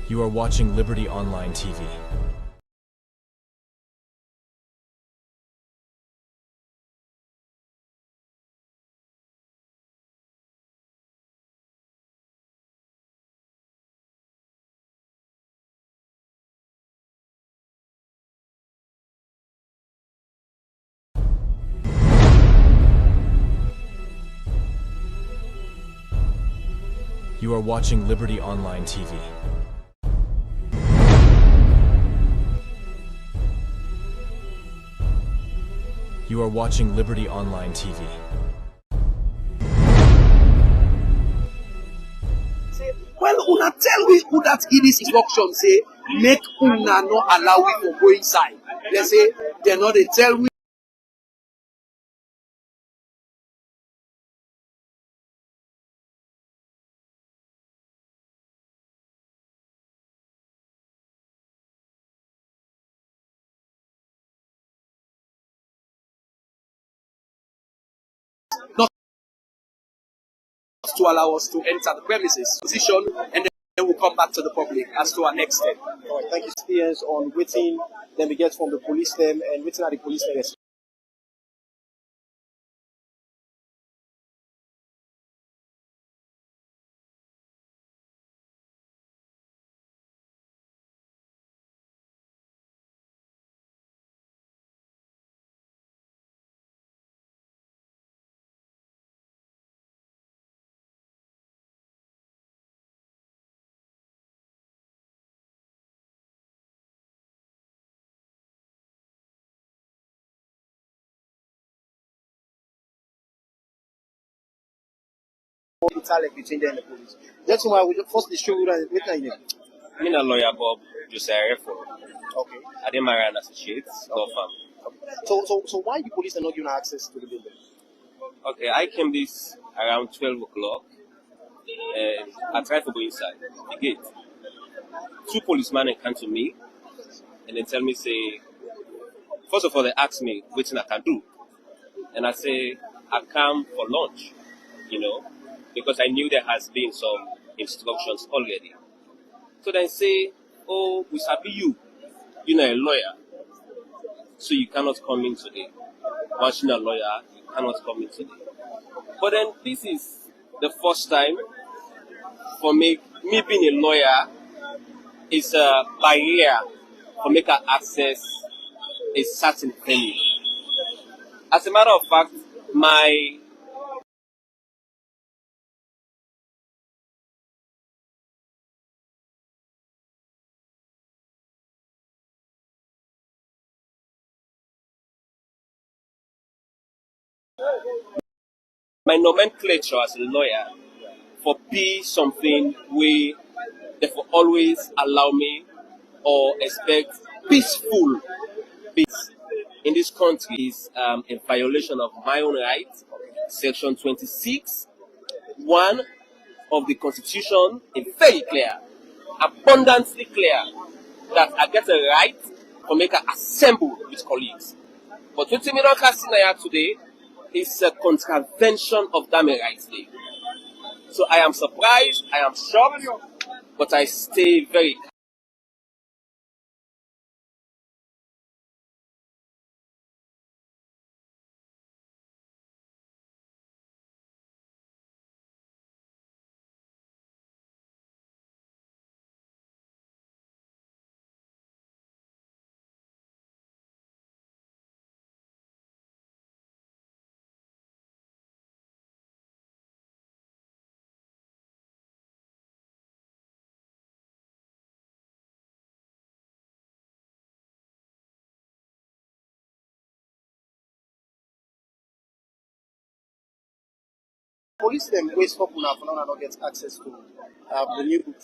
You are watching Liberty Online TV. You are watching Liberty Online TV. You are watching Liberty Online TV. Well, una tell we who that give this instruction say make una not allow we to go inside. They say they know they tell we not to allow us to enter the premises position, and then we'll come back to the public as to our next step. All right, thank you, experience on waiting, then we get from the police them and waiting at the police them. Like between them and the police. That's why we first show you that waiting. I'm a lawyer, Bob Josiah Refo. Okay. I did marry an associates law firm. So why the police are not giving access to the building? Okay, I came this around 12 o'clock and I tried to go inside the gate. Two policemen come to me and they tell me, say, first of all, they ask me what I can do. And I say, I come for lunch, because I knew there has been some instructions already. So they say, oh, we sabi you. You're not a lawyer, so you cannot come in today. Once you're not a lawyer, you cannot come in today. But then this is the first time for me being a lawyer is a barrier for me to access a certain venue. As a matter of fact, my nomenclature as a lawyer for be something we therefore always allow me or expect peaceful peace in this country is a violation of my own rights. Section 26, 1 of the Constitution is very clear, abundantly clear, that I get a right to make an assemble with colleagues. But what we don't cast in today is a contravention of that rights day. So I am surprised, I am shocked, but I stay very calm. Police them wait for Puna for not get access to the new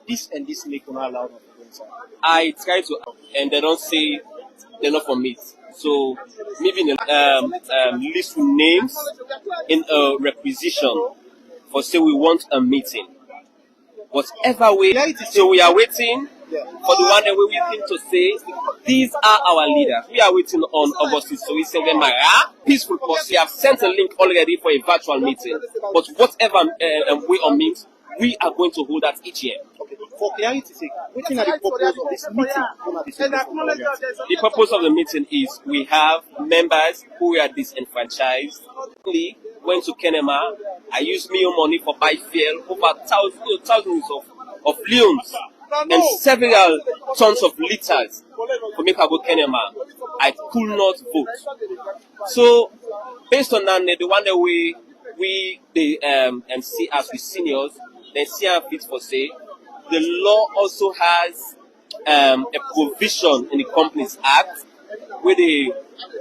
this and this make una allow una go inside. I try to, and they don't say they're not for meet. So maybe list with names in a requisition for say we want a meeting. Whatever way, so we are waiting for the one that we're waiting to say these are our leaders. We are waiting on August, so we send them peaceful process. We have sent a link already for a virtual meeting. But whatever way or means, we are going to hold that each year. Okay. For clarity's sake, what is the purpose of this meeting? The purpose of the meeting is we have members who are disenfranchised. We went to Kenema. I used Mio money for buy fuel, over thousands of leons and several tons of liters for make I go Kenema. I could not vote. So based on that, the one that we see as we seniors, then see and fit for say, the law also has a provision in the Companies Act where they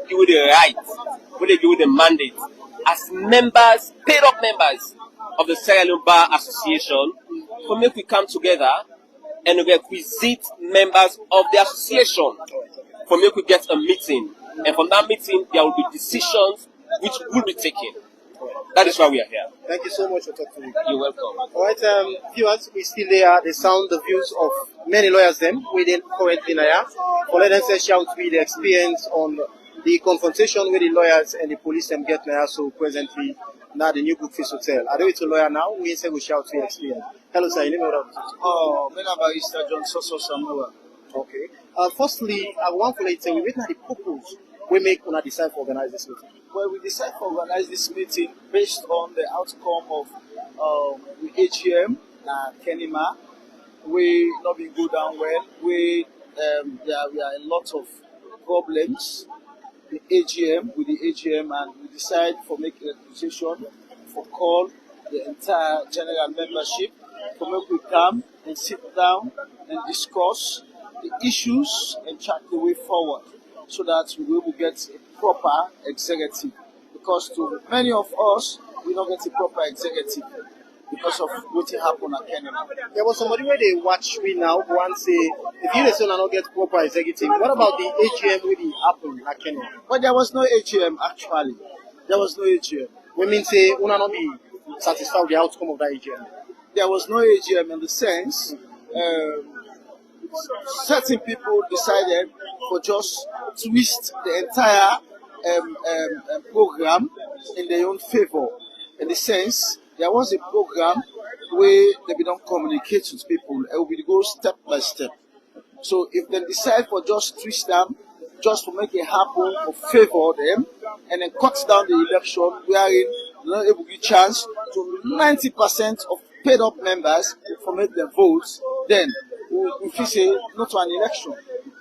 give you the right, where they give you the mandate as members, paid up members of the Sierra Leone Bar Association, for make we come together and requisite members of the association for make we get a meeting. And from that meeting, there will be decisions which will be taken. That is why we are here. Thank you so much for talking to me. You're welcome. All right, viewers, we still there. They sound the views of many lawyers them within currently now. For let them say shout with the experience on the confrontation with the lawyers and the police them get now. So presently, now the new Brookfields Hotel. I do it to lawyer now. We say we shout with experience. Hello, sir. You know Oh, my name is Mr. John Soso Samuel. Okay. Firstly, I want to say we wait now the purpose we make when I decide to organize this meeting. Well, we decided to organize this meeting based on the outcome of the AGM Kenema. We not been go down well. We are a lot of problems. The AGM with the AGM, and we decide for make a decision for call the entire general membership to make we come and sit down and discuss the issues and chart the way forward, so that we will get a proper executive. Because to many of us, we don't get a proper executive because of what happened at Kenema. There was somebody where they watch me now go and say, if you listen and not get proper executive, what about the AGM with the happen at Kenema? But there was no AGM actually. There was no AGM. We mean say, una not be satisfied with the outcome of that AGM. There was no AGM in the sense certain people decided for just twist the entire program in their own favor. In the sense, there was a program where they don't communicate with people, and we go step by step. So if they decide for just twist them, just to make it happen, or favor them, and then cut down the election, wherein not able to give chance to 90% of paid up members for make their votes, then we feel say not to an election.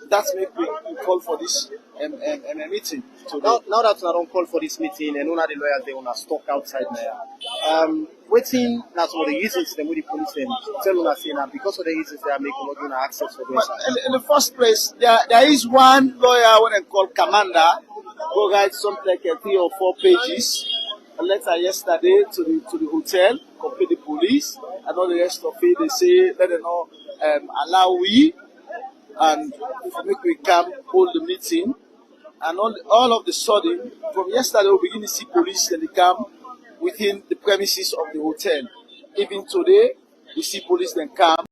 That's make we call for this meeting. So now that we don't call for this meeting and una the lawyers they wanna stuck outside now. Waiting now some of the reasons them with the police them tell una say now because of the reasons they are making not giving access for this. In the first place, there is one lawyer what they call Commander who write something like 3 or 4 pages. A letter yesterday to the hotel, complete the police, and all the rest of it. They say let them know allow we and make we come hold the meeting. And all of the sudden, from yesterday we begin to see police and they come within the premises of the hotel. Even today, we see police then come.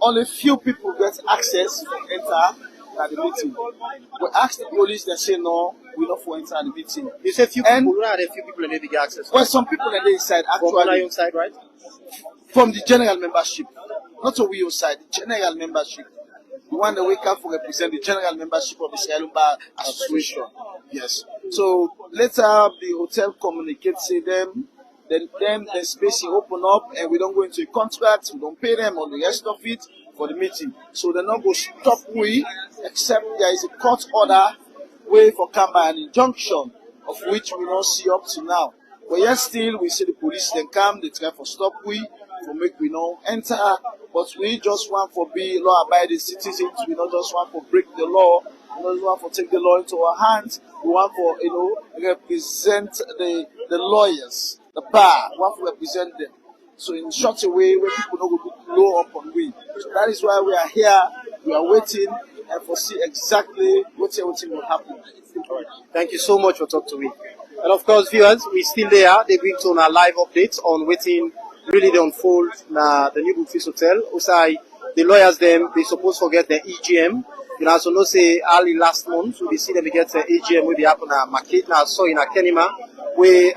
Only few people get access to enter at the meeting. We ask the police, they say no, we not for enter the meeting. You say few people, where are the few people that they get access? Well, some people on the inside From actually your side, right? from the general membership, not on your side, the general membership. The one that we can for represent the general membership of the Sierra Leone Bar Association. Yes. So later the hotel communicates to them, then the space open up and we don't go into a contract, we don't pay them on the rest of it for the meeting. So they're not going to stop we, except there is a court order way for come by an injunction of which we don't see up to now. But yet still we see the police then come, they try for stop we, for make we not enter. But we just want for be law-abiding citizens. We not just want for break the law. We don't want for take the law into our hands. We want for represent the lawyers, the bar. We want to represent them. So in such a way where people don't go blow up on we. So that is why we are here. We are waiting and foresee exactly what everything will happen. All right. Thank you so much for talking to me. And of course, viewers, we still there. They bring to our live updates on waiting really they unfold na the new Brookfields Hotel. Usai the lawyers them they supposed to get the EGM. You know, so no say early last month we see them get the EGM will be happen at market now. So in a Kenima where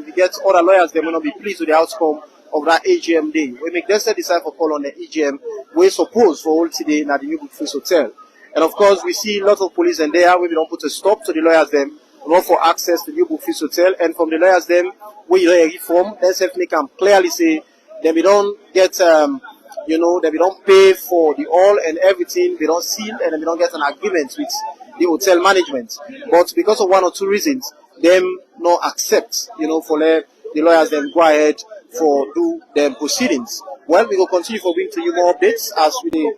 we get other lawyers they will not be pleased with the outcome of that EGM day. We make them decide for call on the EGM. We suppose for all today na the new Brookfields Hotel. And of course, we see lots of police in there where we don't put a stop to the lawyers them, not for access to the new Brookfields Hotel. And from the lawyers them, where you know, reform, let's make them clearly say that we don't get, you know, that we don't pay for the all and everything, we don't seal, and then we don't get an agreement with the hotel management. But because of one or two reasons, them not accept, you know, for the lawyers them go ahead for do them proceedings. Well, we will continue for bring to you more updates as we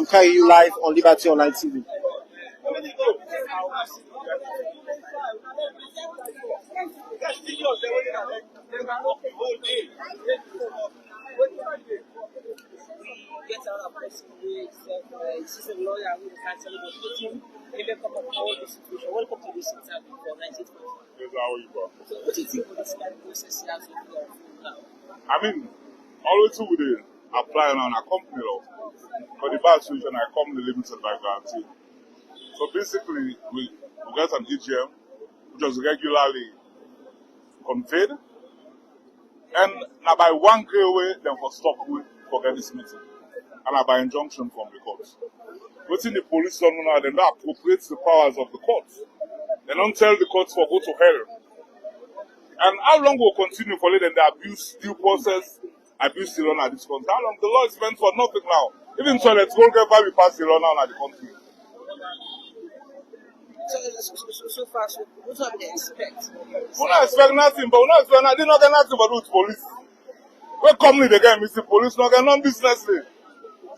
carry you live on Liberty Online TV. Welcome to this interview for 19. So what do you think of this kind of process here now? I mean, always we dey apply on a company law. For the bad situation, I come the limited by guarantee. So basically, we get an EGM, which is regularly conveyed. And now by one day away, then for stop we forget this meeting. And now by injunction from the court. Within the police don't know, they don't appropriate the powers of the court. They don't tell the courts for go to hell. And how long will continue for them the abuse due process, abuse the law at this point? How long? The law is meant for nothing now. Even so, let's go get by we pass the law now at the country. So far, so what do they expect? We don't expect nothing, but we don't expect nothing. They don't get nothing but with police. When company they get missing police, no get no business there.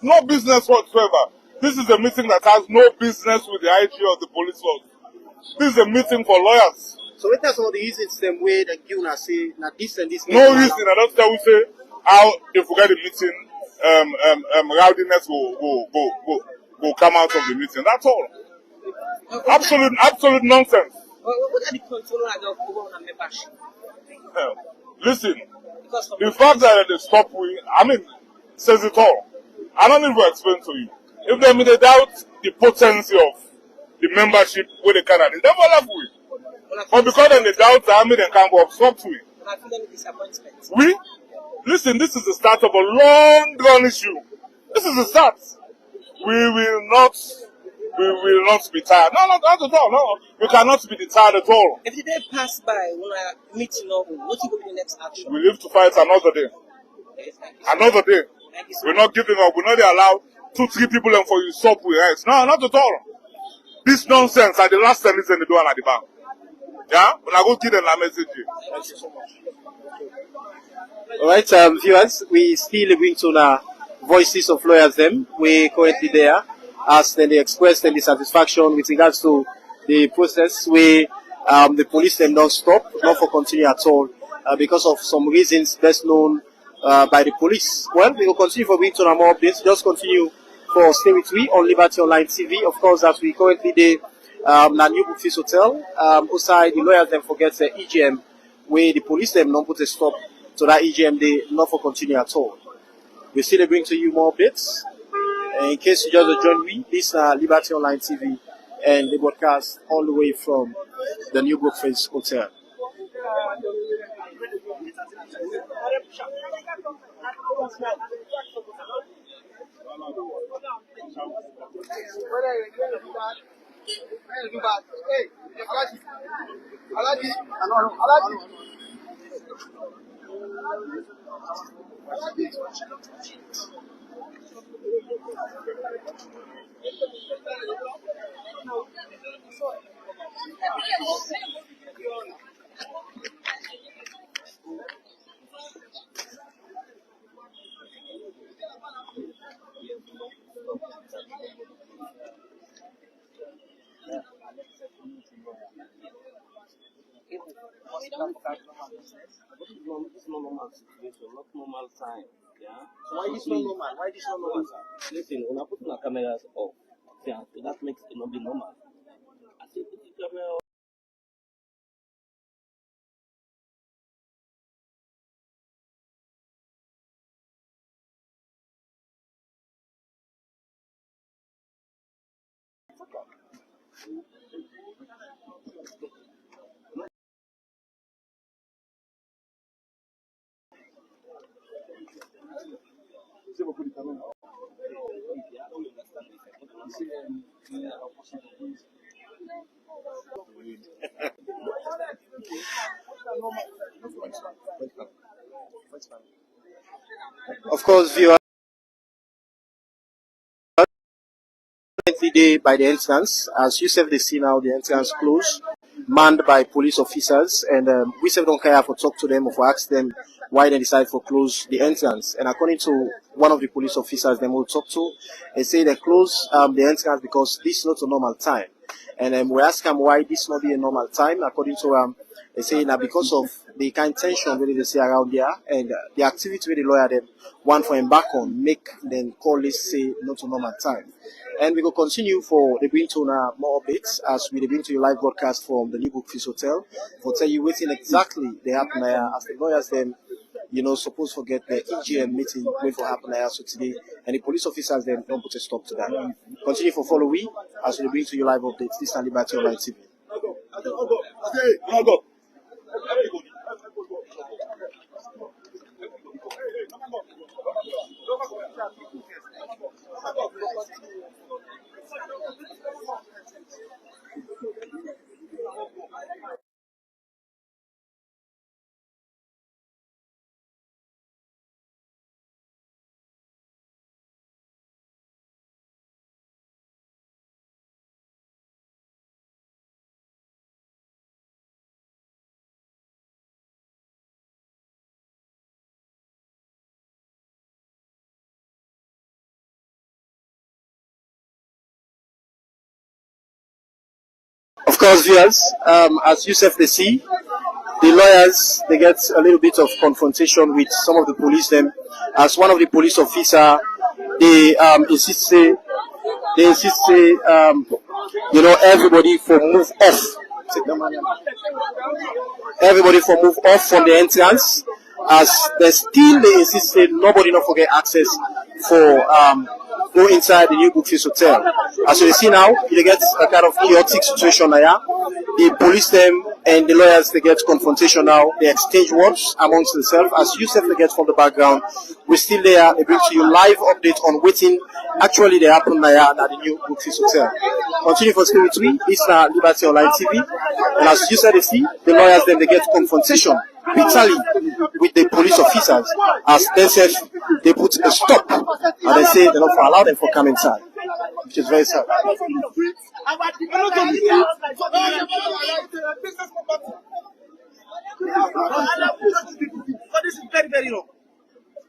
No business whatsoever. This is a meeting that has no business with the IG or the police force. This is a meeting for lawyers. So what are some of the reasons them way that you na say na this and this? No reason. I don't tell we say how if we get the meeting, rowdiness will come out of the meeting. That's all. Absolute nonsense. What are the control of the membership? Listen, the fact that they stop we, I mean, says it all. I don't need to explain to you. If they doubt the potency of the membership where they can, they never left with. But because then they doubt the army, they can't go up stop to it. We? Listen, this is the start of a long run issue. This is the start. We will not be tired. No, not at all. No, you cannot be tired at all. If the day pass by, when I meet you now, what will be the next action? We live to fight another day. Another day. We're not giving up. We're not allow 2-3 people and for you stop with us. No, not at all. This nonsense at the last time is in the door and at the back. Yeah? When I go give them a message. Thank you so much. All right, viewers, we still bring to the voices of lawyers them. We currently there as then they express their dissatisfaction with regards to the process where the police them don't stop, not for continue at all, because of some reasons best known by the police. Well, we will continue for bringing to the more updates. Just continue for stay with me on Liberty Online TV. Of course, as we currently there. Na new Brookfields Hotel. Outside the lawyers them forget the EGM where the police them don't put a stop to that EGM they not for continue at all. We still bring to you more updates. In case you just join me, this is Liberty Online TV and the broadcast all the way from the new Brookfields Hotel. This is not normal situation, not normal time. Yeah. So why this not normal? Why this not normal, sir? Listen, when I put my cameras off, yeah, so that makes it not be normal. I say put the camera off. Of course, viewers, day by the entrance. As you said, they see now the entrance closed, manned by police officers, and we said don't care for talk to them or for ask them why they decide to close the entrance. And according to one of the police officers they will talk to, they say they close the entrance because this is not a normal time. And we ask them why this not be a normal time. According to they say now because of the kind tension really they see around there and the activity with the lawyer them want for embark on make them call this say not a normal time. And we will continue for the bring to more updates as we bring to you live broadcast from the new Brookfields Hotel for tell you waiting exactly they happen here as the lawyers them suppose forget the EGM meeting wait for happen here so today and the police officers then don't put a stop to that. Continue for follow we as we bring to you live updates. This is Liberty Online TV. Of course, viewers, as you they see, the lawyers they get a little bit of confrontation with some of the police. Them as one of the police officer, they insist say everybody for move off. Everybody for move off from the entrance. As they still they insist say nobody not forget access for go inside the new Brookfields Hotel. As you see now, you get a kind of chaotic situation here. The police them and the lawyers they get confrontation now. They exchange words amongst themselves. As you said, they get from the background. We're still there. They bring to you live update on waiting. Actually, they happen here at the new Brookfields Hotel. Continue for Spirit 3. It's Liberty Online TV. And as you said, they see the lawyers then they get confrontation bitterly with the police officers as themselves they put a stop and they say they don't allow them for come inside, which is very sad. This is very, very wrong.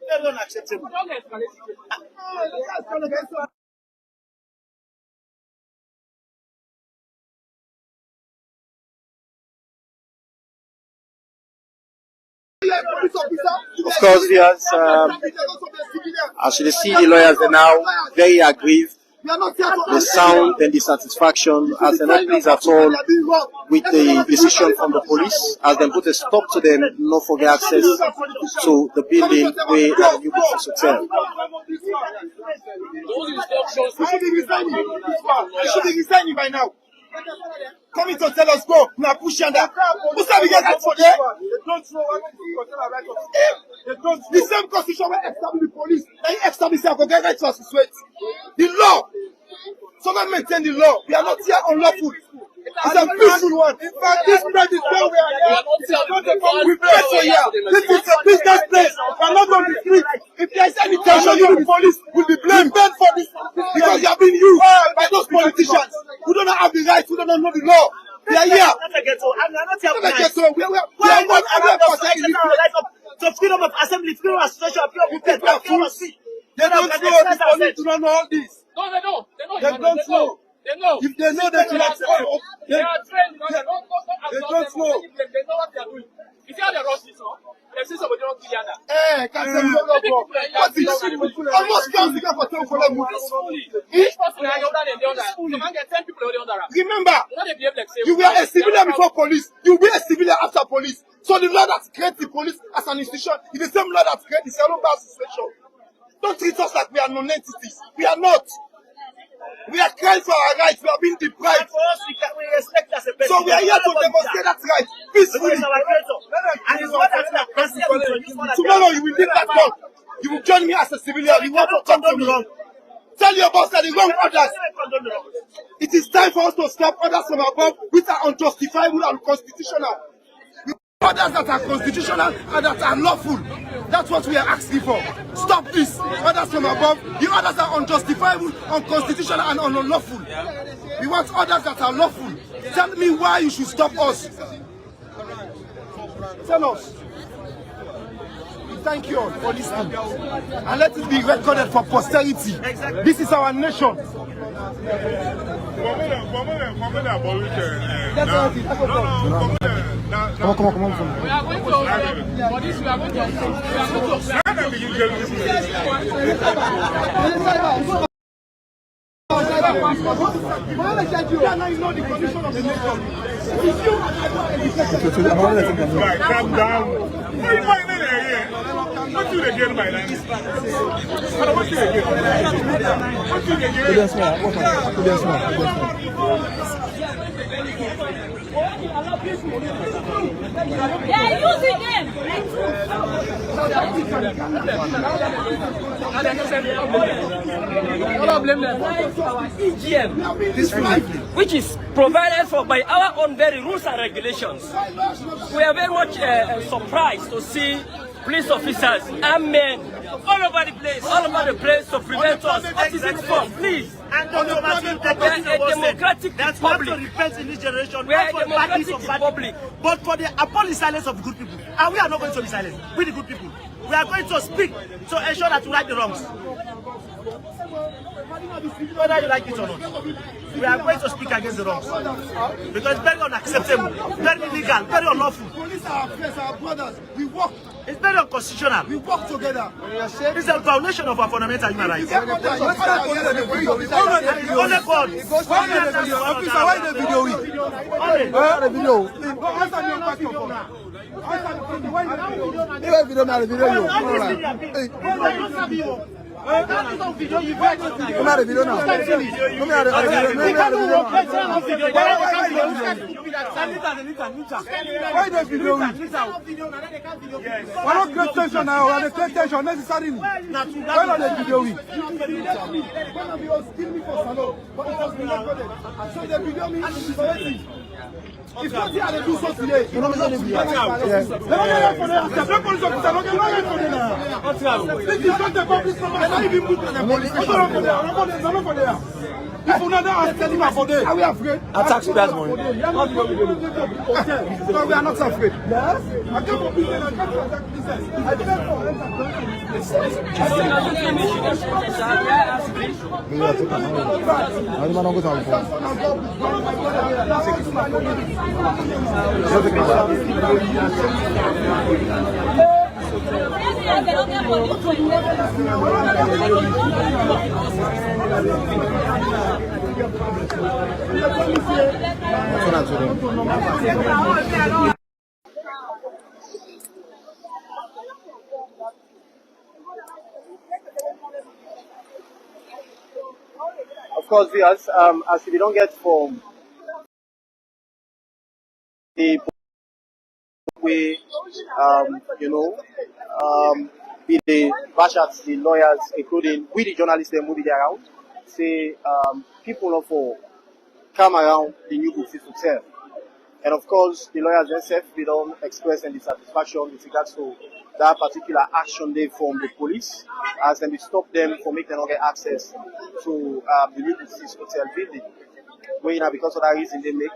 Very unacceptable. Of course, viewers, as you see, the lawyers are now very aggrieved. The sound and dissatisfaction as they're not pleased at all with the decision from the police, as they put a stop to them not forget access to the building where the new Brookfields Hotel. You should be resigning by now. Coming to tell us go, we are pushing that. Who's that we get that for there? They don't know what they don't. The same constitution will establish the police. They establish the right to associate. The law. So that maintain the law. We are not here unlawful. It's a peaceful one. In fact, this place is where we are here. We pray for here. This is a business place. We are not on the street. If there is any tension, you the police will be blamed for this because you have been used by those politicians who don't have the rights, who don't know the law. They are here. We are not so freedom of assembly, freedom of association, freedom of protest. They don't know. The police do not know all this. No, they know. They don't know. They know. If they know, they should have said, they are trained. They don't know. They know what they are doing. What is almost counts again for 10 for them. Remember, you were a civilian before police, you will be a civilian after police. So the law that creates the police as an institution is the same law that creates the Salomba Association. Don't treat us like we are non-entities. We are not. We are crying for our rights. We are being deprived. For us, we respect as a person. So we are here to demonstrate that right peacefully. And it's what Tomorrow you will leave that gun. You will join me as a civilian. You want to come to me. Tell your boss that the wrong orders. It is time for us to stop orders from above which are unjustifiable and unconstitutional. Orders that are constitutional and that are lawful. That's what we are asking for. Stop this. Orders from above. The orders are unjustifiable, unconstitutional, and unlawful. We want orders that are lawful. Tell me why you should stop us. Tell us. We thank you all for listening. And let it be recorded for posterity. This is our nation. Come on. We are going to, for this we are going to. Calm down. What are you finding here? What do they get by that? What do they get? What do they They are using them. EGM, which is provided for by our own very rules and regulations. We are very much surprised to see police officers and men all over the place to prevent us. What is it for? Please. And we are a democratic public. To repent in this generation. We are a democratic public. But for the upon the silence of good people. And we are not going to be silent. We the good people. We are going to speak to ensure that we right the wrongs. Whether you like it or not. We are going to speak against the wrongs. Because it's very unacceptable, very illegal, very unlawful. Police are our friends, our brothers. We work. It's very unconstitutional. We work together. It's a violation of our fundamental human rights. Only God. Officer, why the video? The video. Why the video? We're not great tension now. We're the tension necessarily. Why not the video? So the video means if not here, they do so today. You know what I'm saying? This is not the public property. If you not ask them for this, are we afraid? Attack spares money. No, we are not afraid. Yes? I can't for business. I can't for attack business. I didn't for Of course, viewers, as we don't get from the way, be the bashers, the lawyers, including we the journalists, they move it around. Say people not for come around the new books to tell. And of course, the lawyers themselves, they don't express any dissatisfaction with regards to that particular action they from the police, as they stop them from making them not get access to the new books hotel building. Where because of that reason they make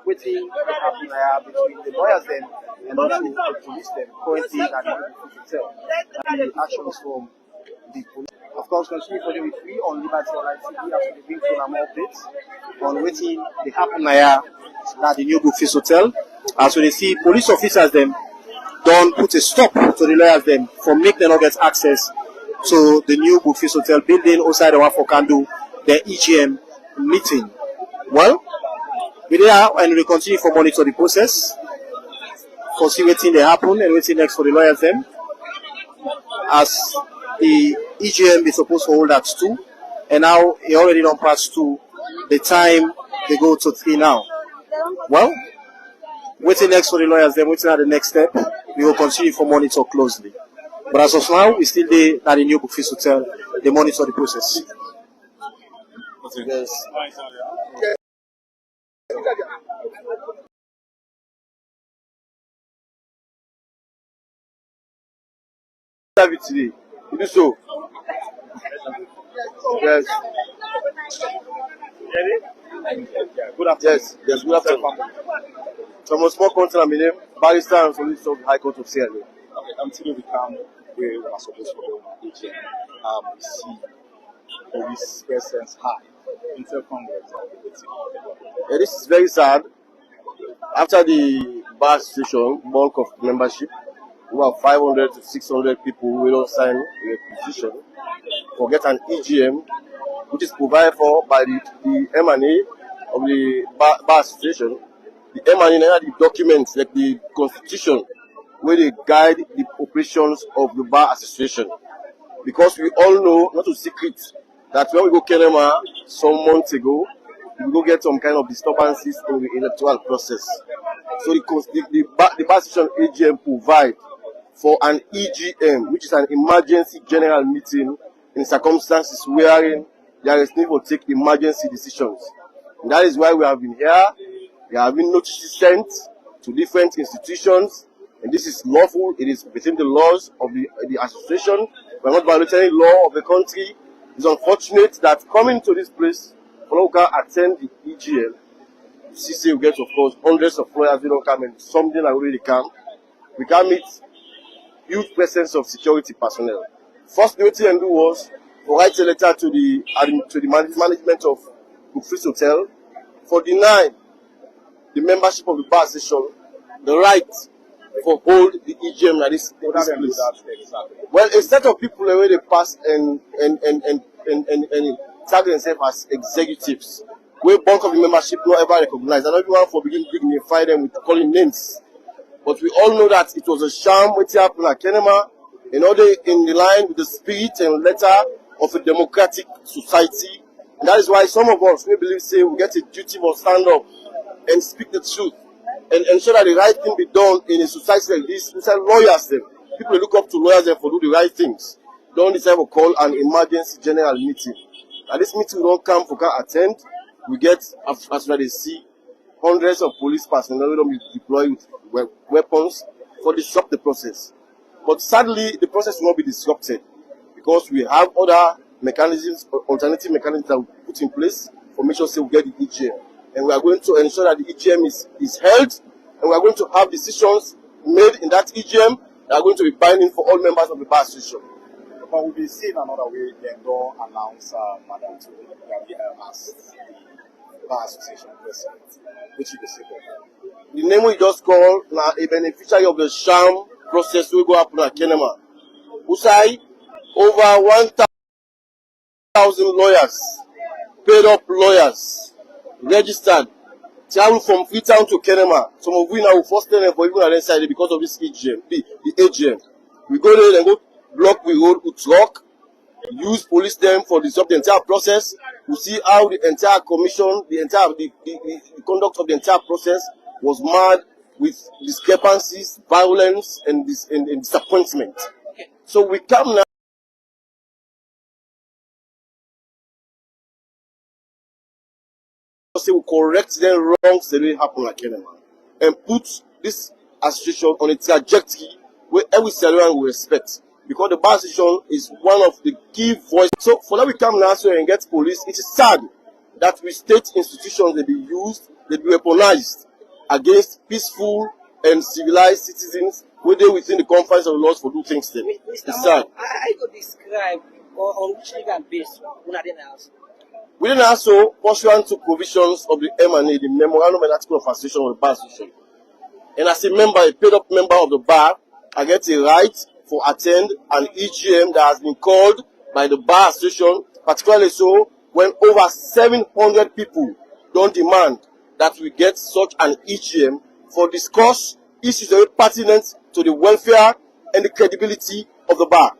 waiting happen between the lawyers them and also the police them currently at the hotel. And the actions from the police. Of course, continue for with free on Liberty Online TV as we bring you more updates on waiting the happen at the new Brookfields Hotel. As we see police officers them don't put a stop to the lawyers them from make them not get access to the new Brookfields Hotel building outside the one for can do the EGM meeting. Well, we there and we continue for monitor the process, for see waiting they happen and waiting next for the lawyers them. As the EGM is supposed to hold at 2, and now it already done past 2. The time they go to 3 now. Well, waiting next for the lawyers then waiting at the next step. We will continue for monitor closely. But as of now, we still there at the new Brookfields Hotel. They monitor the process. Yes. Today. You do so. Yes. Good afternoon. Yes, good afternoon. From a small country, my name, Barrister and Solicitor of the High Court of Sierra Leone. Okay, until we come where we are supposed to go, we see police presence high. Yeah, this is very sad. After the bar association, bulk of membership, about 500 to 600 people will not sign a petition for get an EGM, which is provided for by the M&A of the bar association. The M&A are the documents like the constitution where they guide the operations of the bar association. Because we all know, not a secret, that when we go Kenema some months ago, we go get some kind of disturbances in the electoral process. So the bar association AGM provide for an EGM, which is an emergency general meeting in circumstances wherein there is need to take emergency decisions. And that is why we have been here. There have been notices sent to different institutions, and this is lawful. It is within the laws of the association. We are not violating any law of the country. It's unfortunate that coming to this place, we can attend the EGM. CC will get, of course, hundreds of lawyers who don't come and something like really come. We can meet huge presence of security personnel. First thing we do was to write a letter to the management of Brookfields Hotel for denying the membership of the bar association the right for hold the EGM at this place. Well, a set of people already passed and tag themselves as executives, where bulk of the membership not ever recognized, and everyone for begin to dignify them with calling names. But we all know that it was a sham waiting happened at Kenema in order in the line with the spirit and letter of a democratic society. And that is why some of us, we believe, say we get a duty to stand up and speak the truth and ensure that the right thing be done in a society like this. We say lawyers them. People look up to lawyers them for do the right things. Don't decide to call an emergency general meeting. And this meeting we don't come for can attend. We get, as they see, hundreds of police personnel will be deployed with weapons for disrupt the process. But sadly, the process will not be disrupted because we have other mechanisms, alternative mechanisms that we put in place for make sure we get the EGM. And we are going to ensure that the EGM is held, and we are going to have decisions made in that EGM that are going to be binding for all members of the bar association. But we'll be seeing another way, then don't announce Madam to as bar association president, which is the second. The name we just call now a beneficiary of the sham process will go happen at Kenema. Usai, over 1,000 lawyers, paid up lawyers, registered, travel from Freetown to Kenema. Some of we now will first tell them for even inside because of this EGM, the AGM. We go there and go block the road with truck, use police them for disrupt the entire process. We see how the entire commission, the conduct of the entire process was marred with discrepancies, violence, and disappointment. So we come now. Say we correct them wrongs that will happen at Kenema and put this association on a trajectory where every Sierra will respect, because the bar association is one of the key voices. So for that we come now so and get police. It is sad that we state institutions that be used they be weaponized against peaceful and civilized citizens within the confines of the laws for do things them. It's sad. I could describe on which legal base We then also, pursuant to provisions of the M&A, the Memorandum and Article of Association of the Bar Association. And as a member, a paid-up member of the bar, I get a right for attend an EGM that has been called by the Bar Association, particularly so when over 700 people don't demand that we get such an EGM for discuss issues very pertinent to the welfare and the credibility of the bar.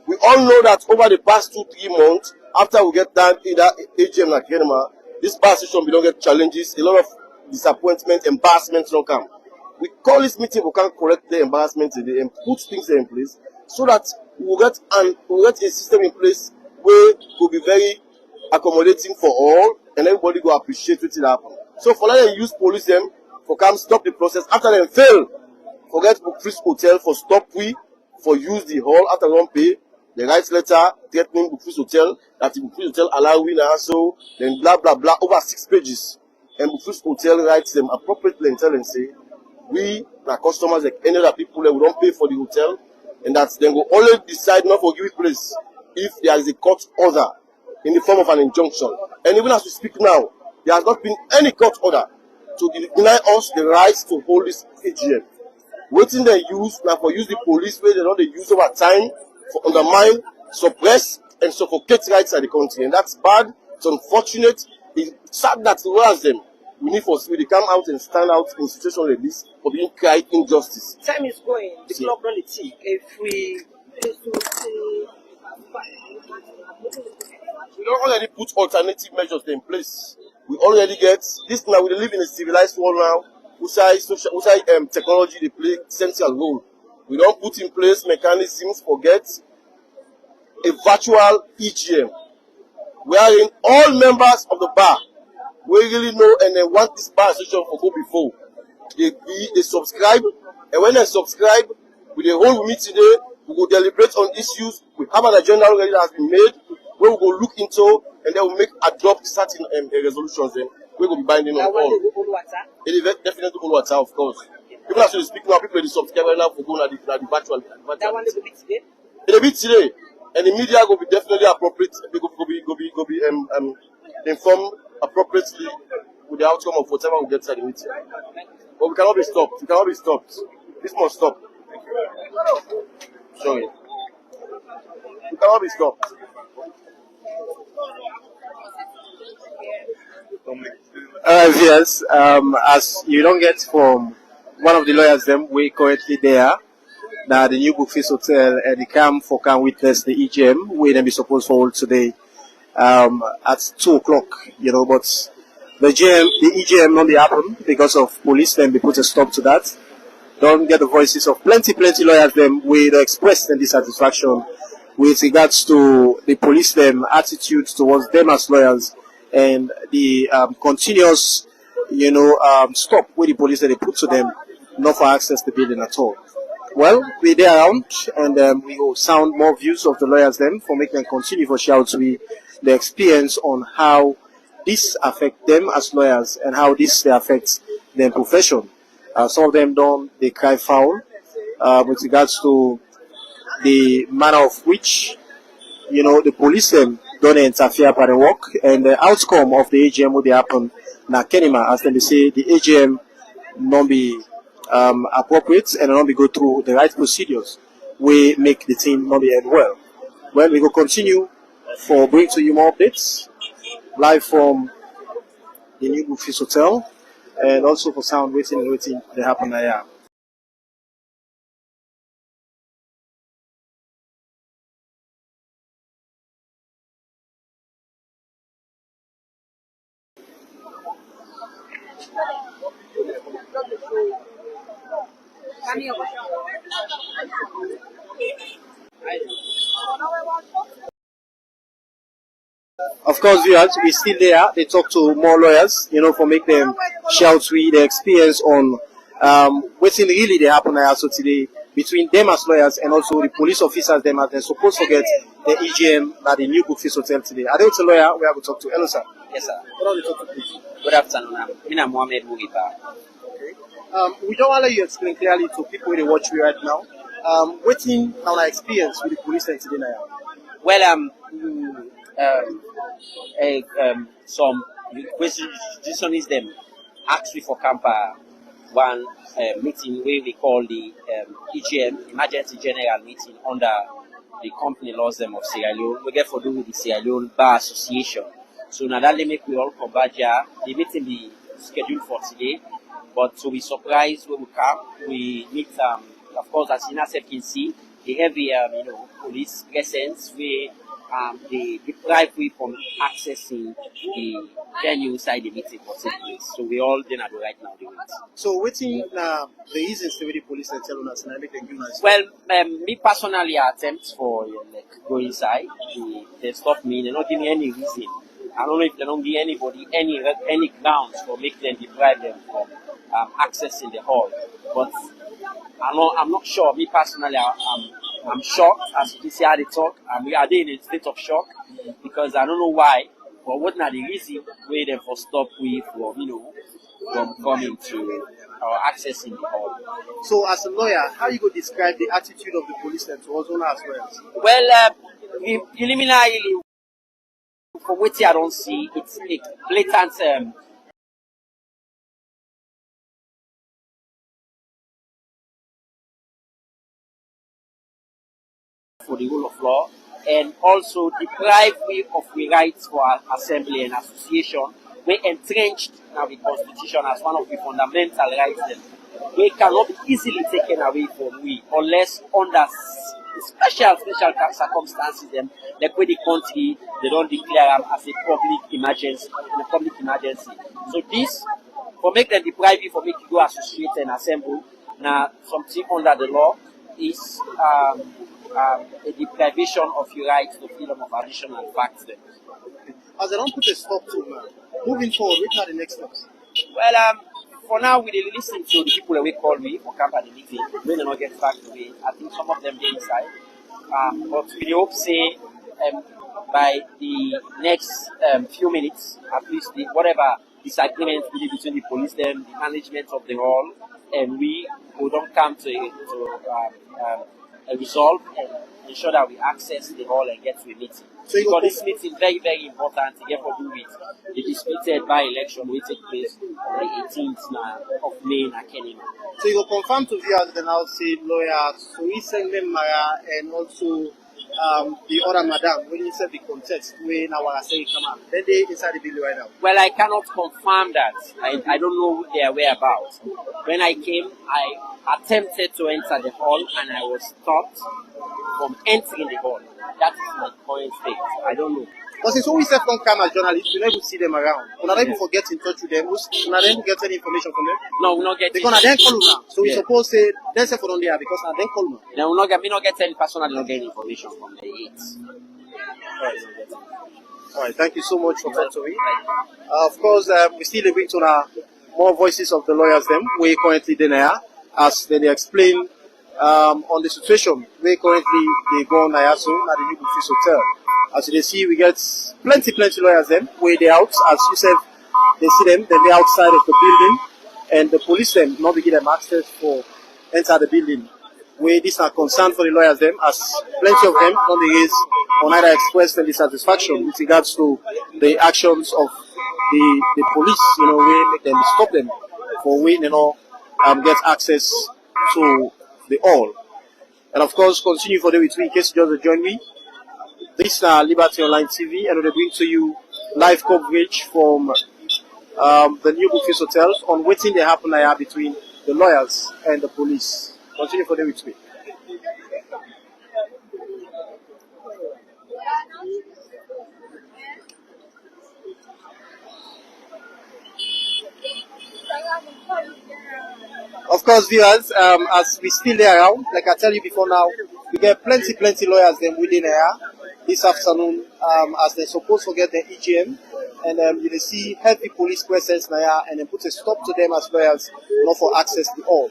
We all know that over the past 2-3 months, after we get done in that AGM like Kenema, this bar session we don't get challenges, a lot of disappointment, embarrassment don't come. We call this meeting, we can correct the embarrassment today and put things in place so that we'll get a system in place where will be very accommodating for all and everybody will appreciate what it happen. So for that, use police them for come stop the process. After them fail, forget BROOKFIELDS Hotel for stop we for use the hall after don't pay. The rights letter threatening BROOKFIELDS Hotel that the BROOKFIELDS Hotel allow we now so then blah blah blah over 6 pages. And BROOKFIELDS Hotel writes them appropriately and tell them say we are customers like any other people that we don't pay for the hotel and that then will only decide not to give it place if there is a court order in the form of an injunction. And even as we speak now, there has not been any court order to deny us the rights to hold this AGM. Waiting they use now for use the police where they don't use over time for undermine, suppress, and suffocate rights in the country. And that's bad, it's unfortunate, it's sad that the lawyers them we need for they come out and stand out in situations like this for being cried injustice. Time is going, the clock don't tick. If we don't already put alternative measures in place. We already get this now. We live in a civilized world now. Technology they play central role. We don't put in place mechanisms for get a virtual EGM, wherein all members of the bar we really know and they want this bar association to go before. They subscribe, and when they subscribe, with the whole meeting today, we will deliberate on issues. We have an agenda already that has been made, where we will look into, and then we'll adopt certain resolutions. Then we will be binding on all. It is definitely all water, of course. Even as we speak now, people they subscribe right now for going at the virtual. That one will be today. It'll be today, and the media will be definitely appropriate. Go be informed appropriately with the outcome of whatever we get at the meeting. But we cannot be stopped. We cannot be stopped. This must stop. Sorry. We cannot be stopped. Yes, as you don't get from one of the lawyers them we currently there now the new BROOKFIELDS Hotel and the can witness the EGM we then be supposed to hold today at 2 o'clock, you know, but the EGM not be happen because of police then be put a stop to that. Don't get the voices of plenty lawyers them with express their dissatisfaction with regards to the police them attitude towards them as lawyers and the continuous, you know, stop with the police that they put to them not for access to the building at all. Well, we're there around and we will sound more views of the lawyers then for making them continue for shout to be the experience on how this affects them as lawyers and how this affects their profession. Some of them they cry foul with regards to the manner of which, you know, the police them don't interfere by the work and the outcome of the AGM would happen na Kenema as they say the AGM not be appropriate and not be go through the right procedures we make the team not be end well. Well, we will continue for bring to you more updates live from the new BROOKFIELDS Hotel and also for sound waiting they happen there. Of course, we still there. They talk to more lawyers, you know, for make them shout with their experience on what's really they happen also today between them as lawyers and also the police officers them as they're supposed to get the EGM at the new BROOKFIELDS Hotel today. Are they a lawyer? We have to talk to. Hello, sir. Yes, sir. What are they talking to? Good afternoon. I'm Mohamed Mugiba. We don't want to let you explain clearly to people who watch you right now. Waiting on our experience with the police today now. Well, some requisitionist them actually for Campa one meeting where we call the EGM, Emergency General Meeting under the company laws them of Sierra Leone. We get for do with the Sierra Leone Bar Association. So now that make we all come back here. The meeting be scheduled for today, but to be surprised when we come, we meet of course as you can see the heavy police presence where they deprive we from accessing the venue inside the meeting for take place. So we all then at the right now doing it. So waiting the reasons the police and tell us and I make them give us. Well, me personally attempt for go inside. They stop me, they not give me any reason. I don't know if they don't give anybody any grounds for make them deprive them from accessing the hall. But I'm not sure. Me personally, I'm shocked as you see how they talk. We are in a state of shock because I don't know why, but what not the reason where them for stop we from coming to or accessing the hall. So as a lawyer, how you go describe the attitude of the police towards us as well? Well, preliminarily, from what I don't see, it's a blatant for the rule of law, and also deprive we of the rights for our assembly and association. We entrenched now the Constitution as one of the fundamental rights that we cannot be easily taken away from we unless under special circumstances them like where the country they don't declare them as a public emergency. So this for make them deprive you for make you go associate and assemble now something under the law is a deprivation of your right to freedom of additional facts. As I don't put a stop to moving forward, which are the next steps? Well, for now, we listen to the people that we call me for company meeting. When they not get back to me, I think some of them get inside. But we hope say by the next few minutes, at least whatever disagreement between the police, them, the management of the hall, and we don't come to a resolve and ensure that we access the hall and get to a meeting. So because this meeting is very, very important to get for do with the disputed by-election will take place on the 18th of May in Kenema. So you will confirm to viewers the now say lawyers, so we send them Mara and also the other madam when you said the contest when our say come out. Then they inside the building right now. Well, I cannot confirm that. I don't know their whereabouts. When I came, I attempted to enter the hall and I was stopped from entering the hall. That is my current state. I don't know. Because it's always said don't come as journalists, you never see them around. We're not able to get in touch with them. We're not able to get any information from them. No, we're not getting. Because then call now. So we suppose say they say for on there because now then call now. No, we're not get any personal not getting information from the aides. All right, thank you so much for that, Tori. Of course, we still bring to more voices of the lawyers them. We currently there as they explain on the situation. We currently they go on Nayaso at the New Buffets Hotel. As you see, we get plenty lawyers them. Where they out, as you said, they see them. Then they outside of the building, and the police them not give them access for enter the building. Where these are concerned for the lawyers them, as plenty of them on the is on either express their dissatisfaction with regards to the actions of the police. We make them stop them for we get access to the hall. And of course, continue for the week in case you just join me. This is Liberty Online TV, and we bring to you live coverage from the New Buffets Hotels on waiting they happen here between the lawyers and the police. Continue for the week. Of course, viewers, as we still there around, like I tell you before now, we get plenty lawyers them within here this afternoon as they're supposed to get the EGM, and you will see heavy police presence now and then put a stop to them as lawyers, not for access to all.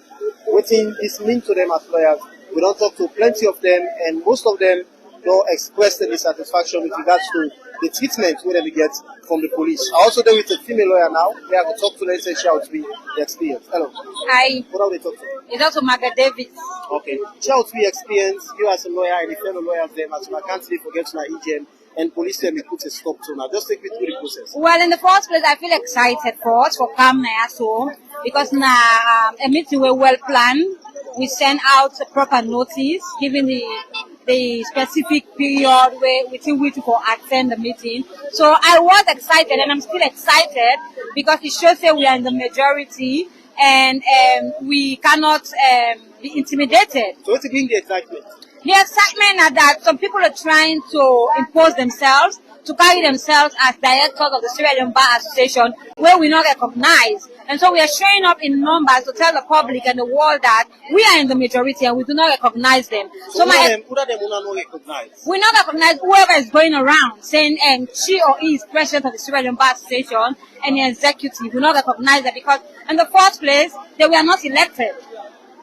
Waiting this mean to them as lawyers, we don't talk to plenty of them, and most of them don't express the dissatisfaction with regards to the treatment where we get from the police. I also deal with a female lawyer now. We have to talk to her and say she out to be the experience. Hello. Hi. What are we talking to? It's also Margaret Davis. Okay. She out to be experience. You as a lawyer and a fellow lawyer of them as I can't really forget to EGM and police them put a stop to now. Just take me through the process. Well, in the first place, I feel excited for us for come now, so because now a meeting was well planned. We sent out a proper notice, giving the specific period where we still waiting for attend the meeting. So I was excited, and I'm still excited because it shows that we are in the majority, and we cannot be intimidated. So what's bring the excitement? The excitement is that some people are trying to impose themselves, to carry themselves as directors of the Sierra Leone Bar Association, where we not recognize. And so we are showing up in numbers to tell the public and the world that we are in the majority and we do not recognize them. So who are them not recognize? We not recognize whoever is going around saying she or he is president of the Sierra Leone Bar Association and the executive. We not recognize that because in the first place, they were not elected.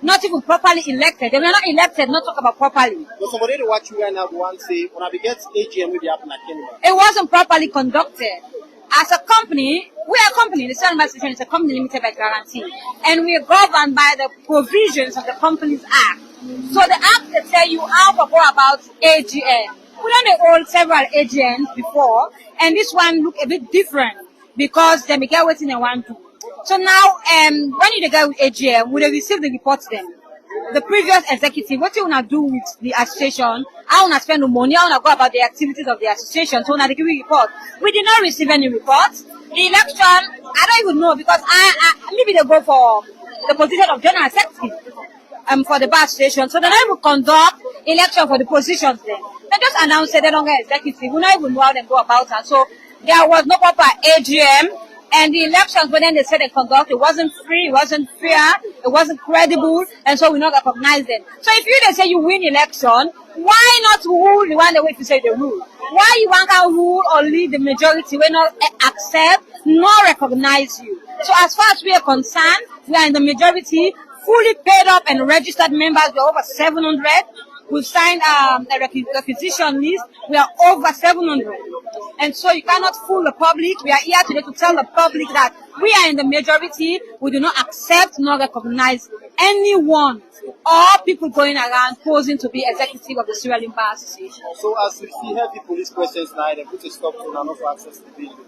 Not even properly elected. They were not elected, not talk about properly. So somebody to watch you right now want to say, when I get AGM, will be happen at Canada. It wasn't properly conducted. As a company, we are a company. The Sierra Leone Association is a company limited by guarantee. And we are governed by the provisions of the Companies Act. So the act they tell you how to go about AGM. We done hold several AGMs before, and this one look a bit different because they may get waiting they want to. So now, when you go with AGM, we receive the reports then. The previous executive, what you want to do with the association, how want to spend the money, how want to go about the activities of the association, so when they give you report. We did not receive any reports. The election, I don't even know because maybe they go for the position of general executive for the bar association. So they don't even conduct election for the positions then. They just announced that they don't get executive. We don't even know how they go about it. So there was no proper AGM. And the elections, when they said they conduct, it wasn't free, it wasn't fair, it wasn't credible, and so we not recognize them. So if they say you win election, why not rule the one the way to say they rule? Why you want to rule or lead the majority when not accept, nor recognize you? So as far as we are concerned, we are in the majority, fully paid up and registered members. We are over 700. We've signed a requisition list. We are over 700. And so you cannot fool the public. We are here today to tell the public that we are in the majority. We do not accept nor recognize anyone or people going around posing to be executive of the Sierra Leone Bar Association. So as we see heavy police presence now, they put a stop to and also access the building.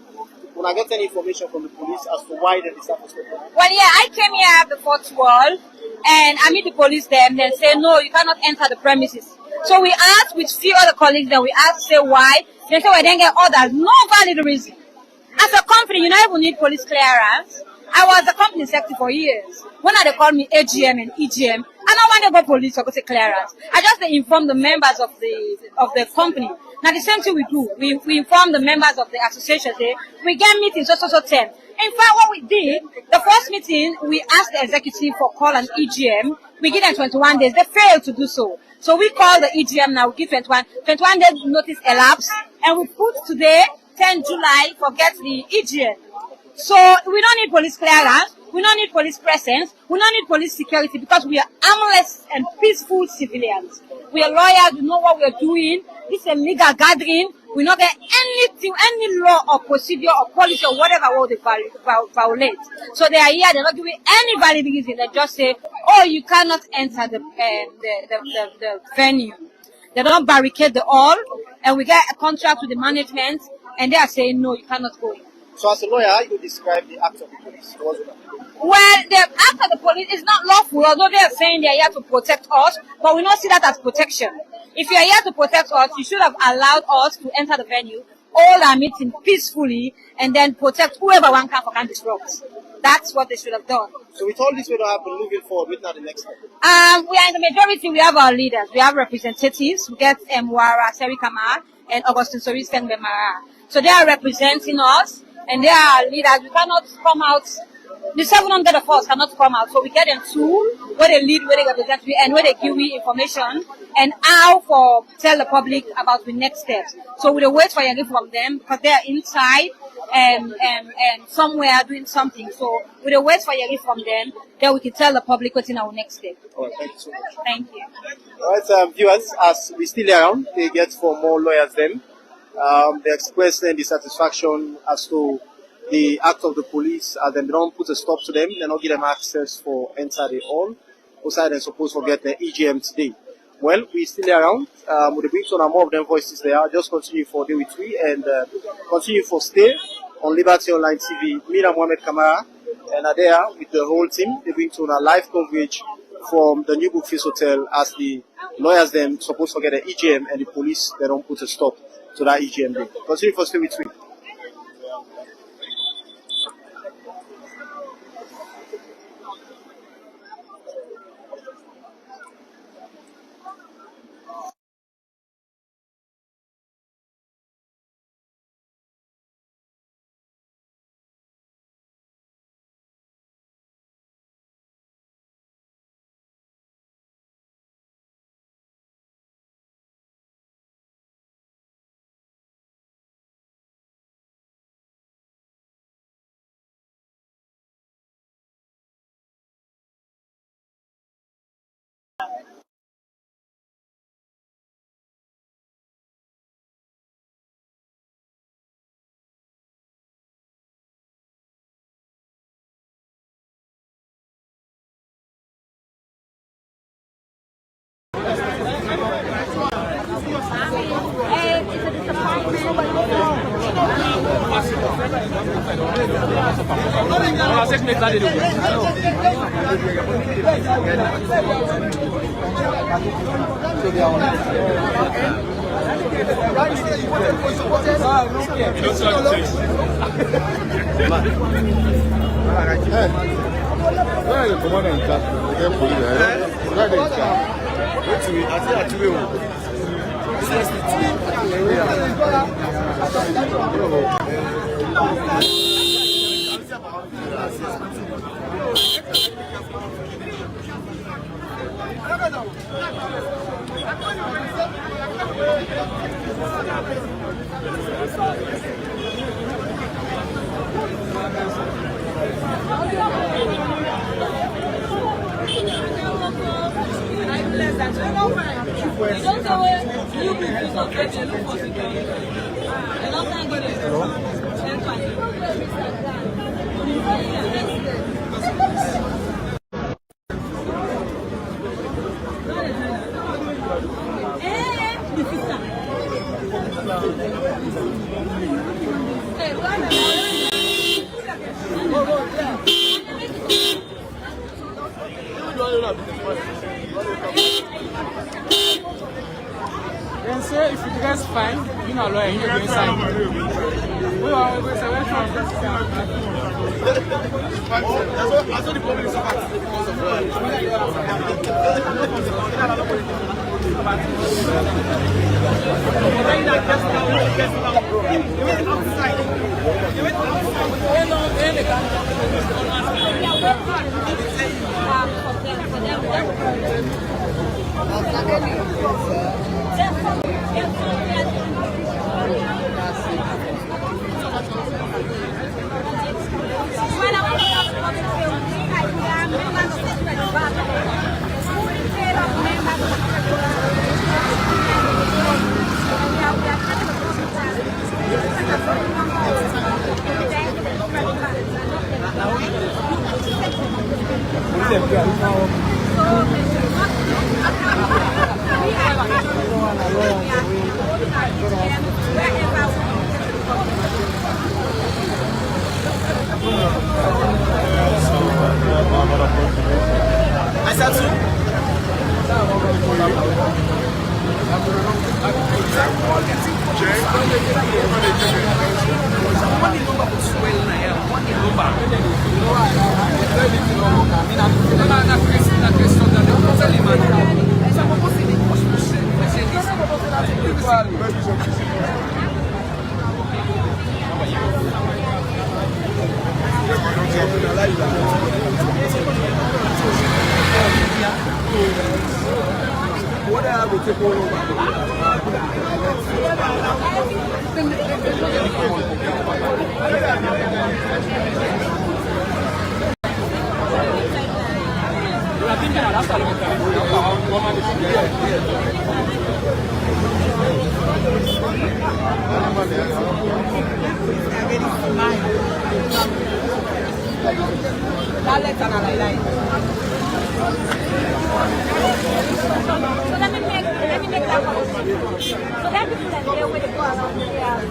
When I get any information from the police as to why they decided to stop them? Well, yeah, I came here before 12 and I meet the police there and they say, no, you cannot enter the premises. So we asked with few other colleagues that we asked, say why. They say, well, then get orders. No valid reason. As a company, you don't even need police clearance. I was a company secretary for years. When they call me AGM and EGM, I don't want to go police or go to clearance. I just inform the members of the company. Now the same thing we do. We inform the members of the association. Say, we get meetings, so 10. In fact, what we did, the first meeting, we asked the executive for call an EGM. We give them 21 days. They failed to do so. So we call the EGM now, we give 21 days notice elapsed, and we put today, 10 July, forget the EGM. So we don't need police clearance, we don't need police presence, we don't need police security because we are harmless and peaceful civilians. We are lawyers, we know what we are doing. This is a legal gathering. We don't get anything, any law or procedure or policy or whatever will they violate. So they are here, they're not giving any valid reason. They just say, oh, you cannot enter the venue. They don't barricade the hall, and we get a contract with the management, and they are saying, no, you cannot go in. So as a lawyer, how do you describe the act of the police? Well, the act of the police is not lawful, although they are saying they are here to protect us, but we don't see that as protection. If you are here to protect us, you should have allowed us to enter the venue, hold our meeting peacefully, and then protect whoever one can disrupt. That's what they should have done. So with all this will happen moving forward, what's now the next step? We are in the majority, we have our leaders, we have representatives, we get Mwara, Seri Kamal, and Augustine Soris Bemara. So they are representing us, and they are leaders. We cannot come out. The 700 of us cannot come out, so we get them to where they lead, where they represent, and where they give me information and how for tell the public about the next steps. So we will wait for you from them because they are inside and somewhere doing something. So we will wait for you from them, then we can tell the public what's in our next step. All right, thank you so much. Thank you. All right, viewers, as we still around, they get for more lawyers them. They expressed their dissatisfaction as to the act of the police, as they don't put a stop to them, they don't give them access for enter the hall. Also, they're supposed to get the EGM today. Well, we're still around. With the big son and more of them voices there. Just continue for day with we and continue for stay on Liberty Online TV. Me and Mohamed Kamara and are there with the whole team. They bring to a live coverage from the new Brookfields Hotel as the lawyers them supposed to get the EGM and the police they don't put a stop to that EGM day. Continue for stay with we. Then say if you guys fine, you know lawyer, you go inside. We are going to I saw the problem is because let me make that one. So that means that they're going to go around there.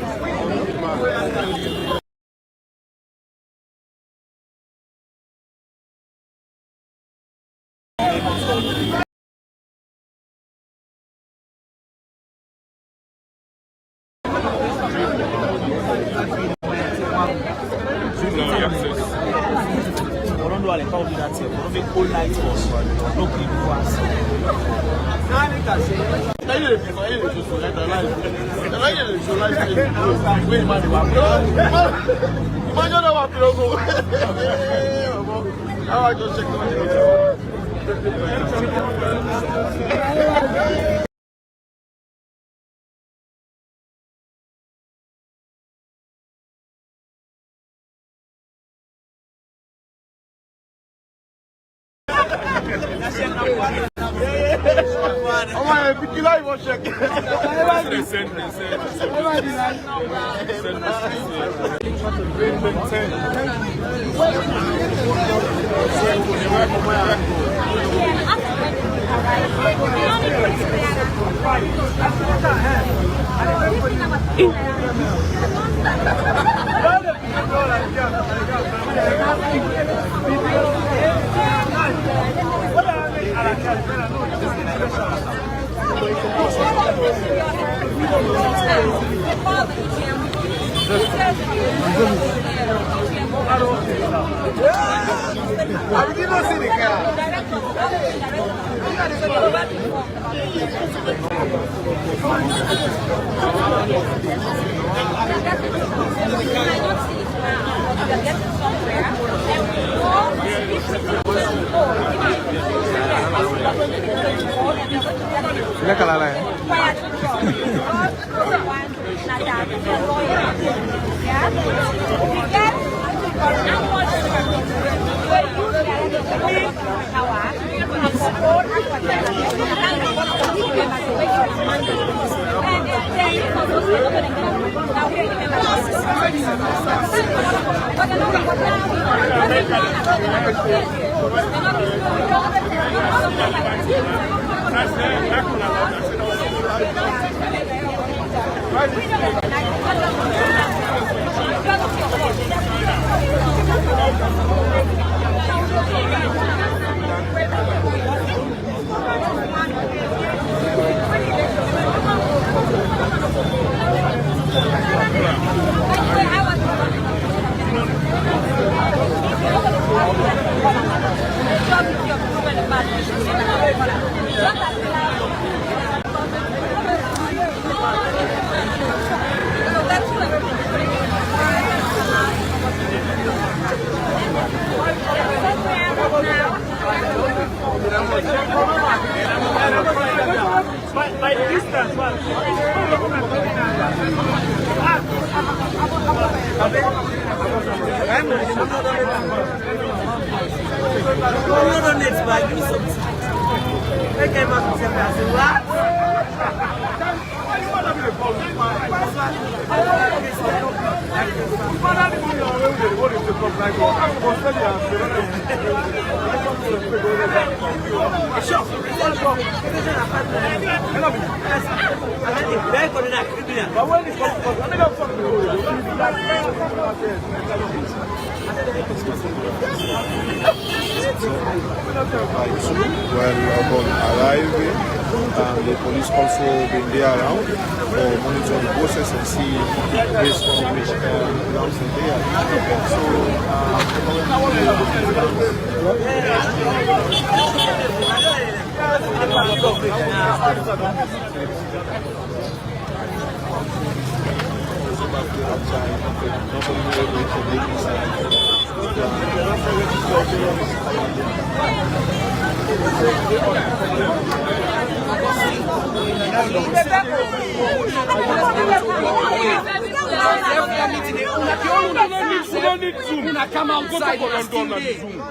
By distance, Well, upon arriving, the police also been there around for monitor the process and see based on which grounds they are. Una come outside and still there.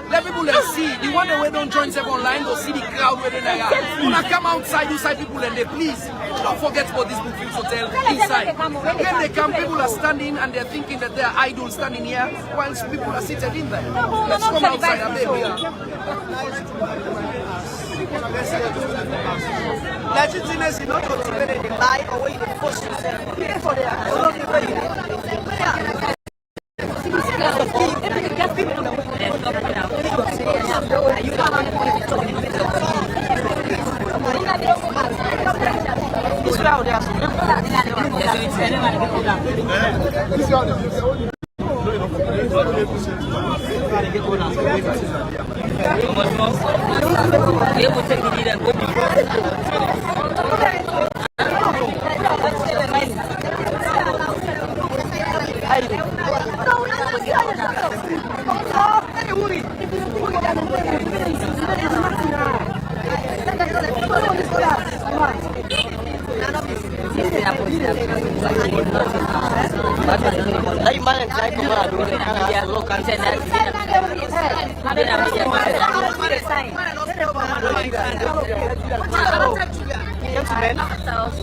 Let people see. The one that we don't join them online, go see the crowd where they are. Una come outside, you side people and they please. Don't forget about this Brookfields Hotel inside. When they come, people are standing and they're thinking that they are idle standing here whilst people are seated in there. Let's come outside and baby. Legitimacy not to lie or wait to push yourself. For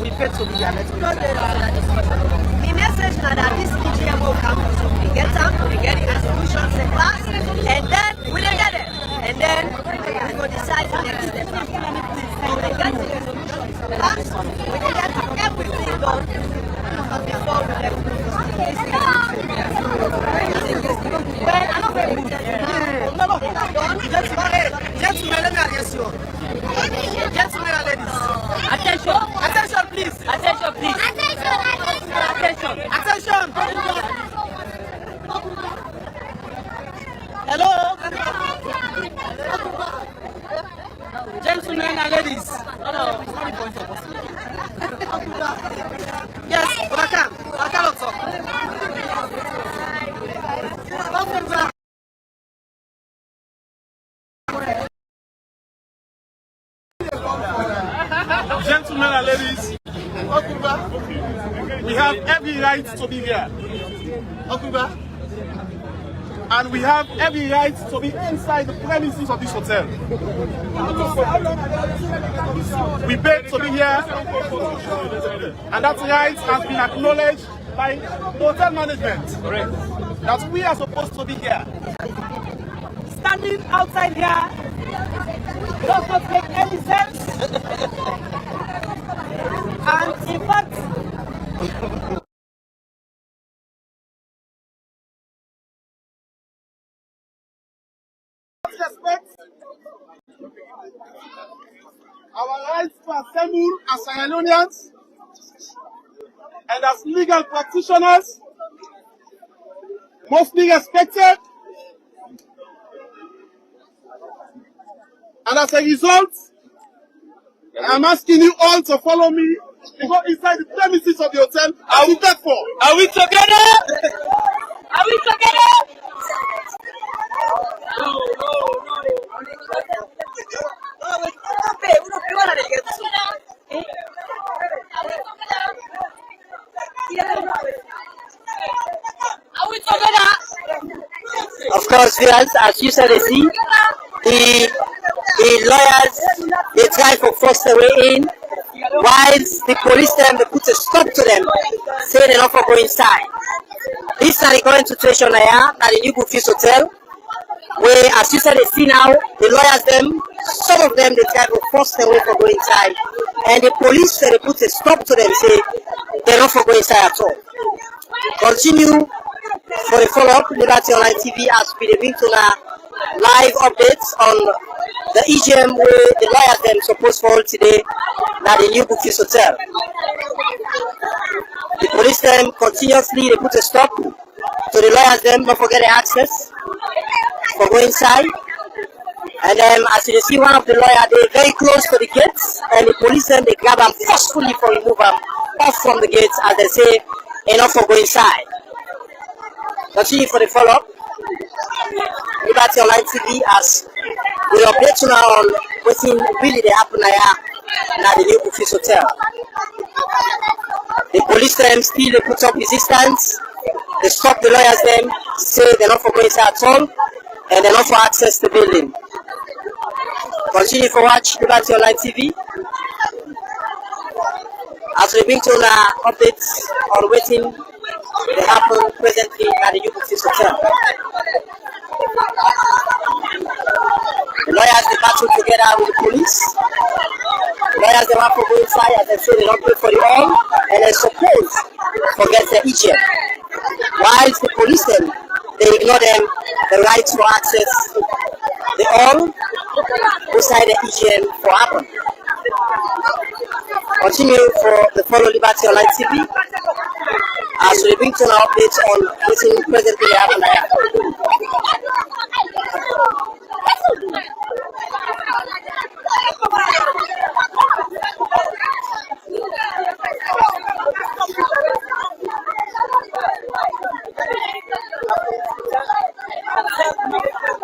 we pay to be here. The message that this EGM will come to we get the resolutions in class, and then we don't get it. And then we will decide the next step. So we get the resolutions in class, we will get everything done before we get Gentlemen, let me address you. Gentlemen and ladies. Attention. Attention, please. Attention, please. Attention. Attention. Hello. Gentlemen and ladies. Yes, welcome. Welcome also. Gentlemen and ladies, we have every right to be here. And we have every right to be inside the premises of this hotel. We beg to be here, and that right has been acknowledged by the hotel management. That we are supposed to be here. Standing outside here does not make any sense. And in fact, respect our rights to assemble as Sierra Leoneans and as legal practitioners, mostly respected. And as a result, I'm asking you all to follow me to go inside the premises of the hotel. Are we for? Are we together? Are we together? Are we together? Of course, as you said, see, the lawyers, they try to force their way in, whilst the police they put a stop to them, say they don't go inside. This is the current situation here at the new Brookfields Hotel, where, as you said, see now, the lawyers some of them, they try to force their way to go inside, and the police they put a stop to them, say they don't go inside at all. Continue for the follow-up. Liberty Online TV has been bring to live updates on the EGM where the lawyers them supposed to hold today at the new Brookfields Hotel. The police them continuously they put a stop to the lawyers them don't forget the access for go inside. And as you see, one of the lawyers they very close to the gates, and the police them they grab them forcefully for remove them off from the gates, as they say enough for go inside. Continue for the follow-up. Liberty Online TV as we update you now on what's really they happen here at the new Brookfields Hotel. The police them still they put up resistance. They stop the lawyers them say they're not for going inside at all, and they're not for access the building. Continue to watch Liberty Online TV as we bring to updates on waiting they happen presently at the New Brookfields Hotel. The lawyers they battle together with the police. The lawyers they want to go inside as they say they don't pay for the all and they suppose forget the EGM. Whilst the police them they ignore them the right to access the all outside the EGM for happen. Continue for the Follow Liberty Online TV as we bring to an update on waiting presently happen there.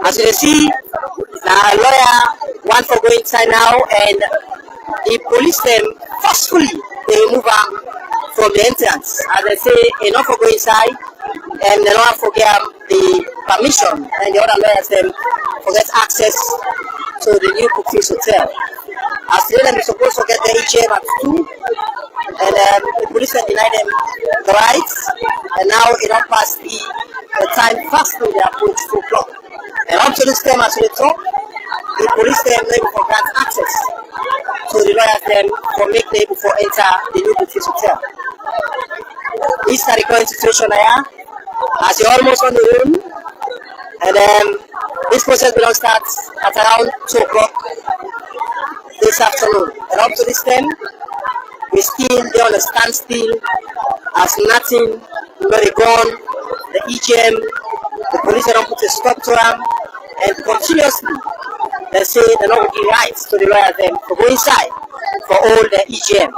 As you can see, the lawyer wants to go inside now, and the police them forcefully they remove him from the entrance. As they say, enough for go inside, and they don't forget the permission, and the other lawyers them forget access to the New Brookfields Hotel. As they them supposed to get the EGM at 2, and the police deny them the rights, and now it don't pass the time fastly they approach 2 o'clock. And up to this time as we talk, the police them able for grant access to the lawyers them for make them able for enter the New Brookfields Hotel. This is the current situation here, as you're almost on the room, and this process will start at around 2 o'clock this afternoon. And up to this time, we still there on a standstill, as nothing, nobody gone, the EGM, the police don't put a stop to them, and continuously they say they're not giving rights to the lawyers them to go inside for all the EGM.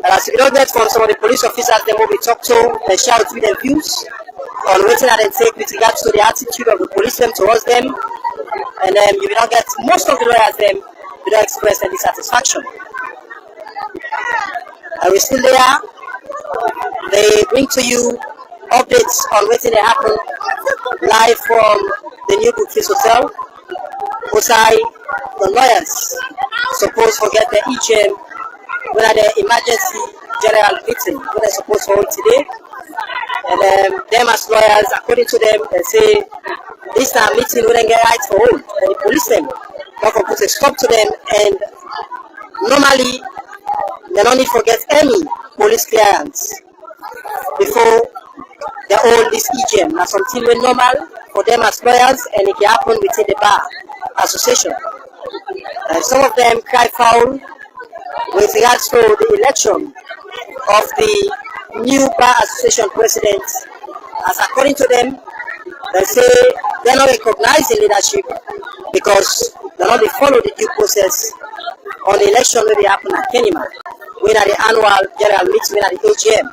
And as we don't get from some of the police officers them will be talked to, they share with their views on what they take with regards to the attitude of the police them towards them, and you will not get most of the lawyers them without express any dissatisfaction. And we're still there. They bring to you updates on what they happen live from the New Brookfields Hotel. Outside, the lawyers supposed to get the EGM when the emergency general meeting when they're supposed to hold today. And them as lawyers, according to them, they say this is a meeting we don't get rights for hold. And the police them not going to put a stop to them, and normally they don't need to get any police clearance before they hold this EGM. Now something very normal for them as lawyers, and it can happen within the bar association. And some of them cry foul with regards to the election of the new bar association president, as according to them, they say they're not recognizing leadership because they're not follow the due process on the election where they happen at Kenima, when at the annual general meeting, when at the AGM.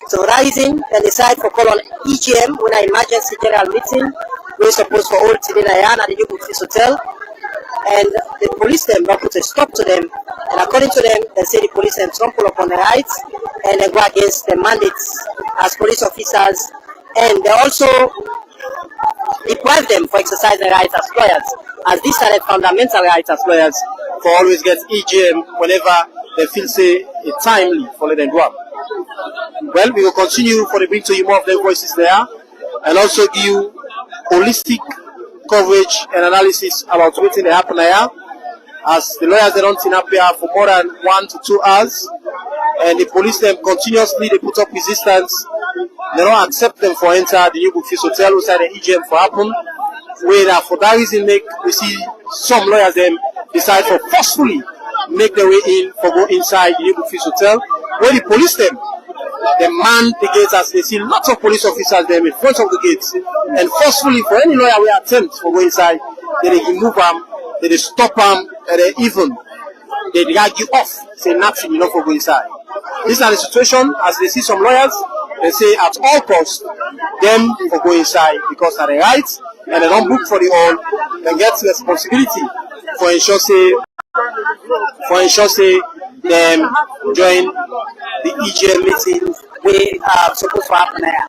So rising and decide for call on EGM when an emergency general meeting we're supposed to hold today at the New Brookfields Hotel, and the police them don't put a stop to them, and according to them they say the police them trample upon the rights and they go against the mandates as police officers, and they also deprive them for exercising rights as lawyers, as these are the fundamental rights as lawyers for always get EGM whenever they feel say it's timely for let them go up. Well, we will continue for the bring to you more of their voices there, and also give you holistic coverage and analysis about what they happen here, as the lawyers they don't appear for more than 1 to 2 hours, and the police them continuously they put up resistance. They don't accept them for enter the New Brookfields Hotel outside the EGM for happen. Where for that reason we see some lawyers them decide for forcefully make their way in for go inside the New Brookfields Hotel, where the police them they man the gates, as they see lots of police officers them in front of the gates, and forcefully for any lawyer we attempt for go inside, they remove them, they stop them, and they even they drag you off, say nothing, you know, for go inside. This is the situation as they see some lawyers, they say at all costs them for go inside because of the rights, and they don't book for the all, they get responsibility for ensure say them join the EGM meeting we supposed to happen here.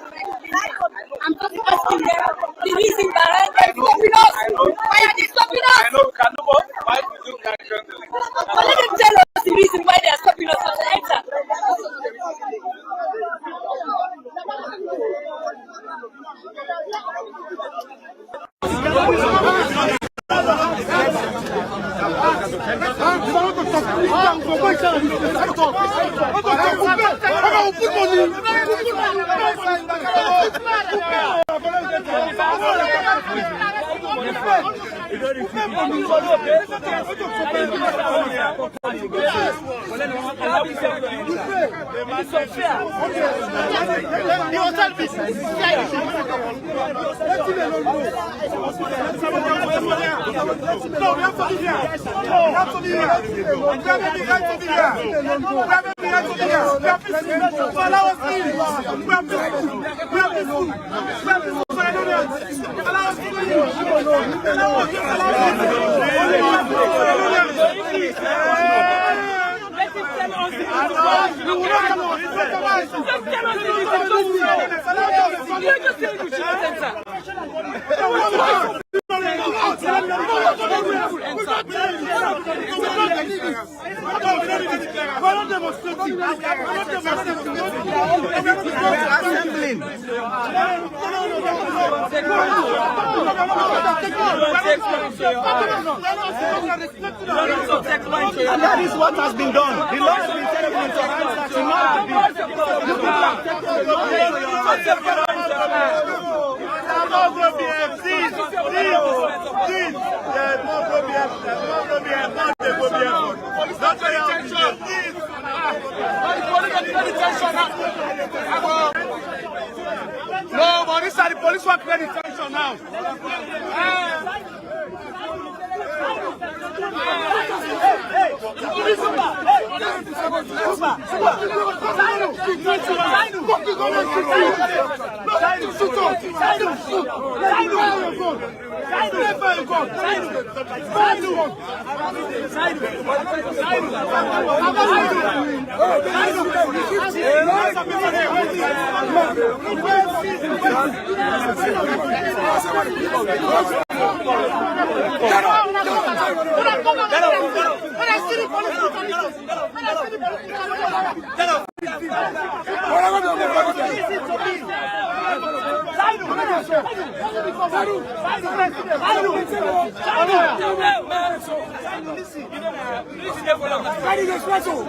I'm just asking them the reason behind them stopping us. Why are they stopping us? I know we can do both. Why do you can't join the link? But let them tell us the reason why they are stopping us to enter. And that is what has been done. The law has been taken into hands that should not no, but this is the police want to get detention now.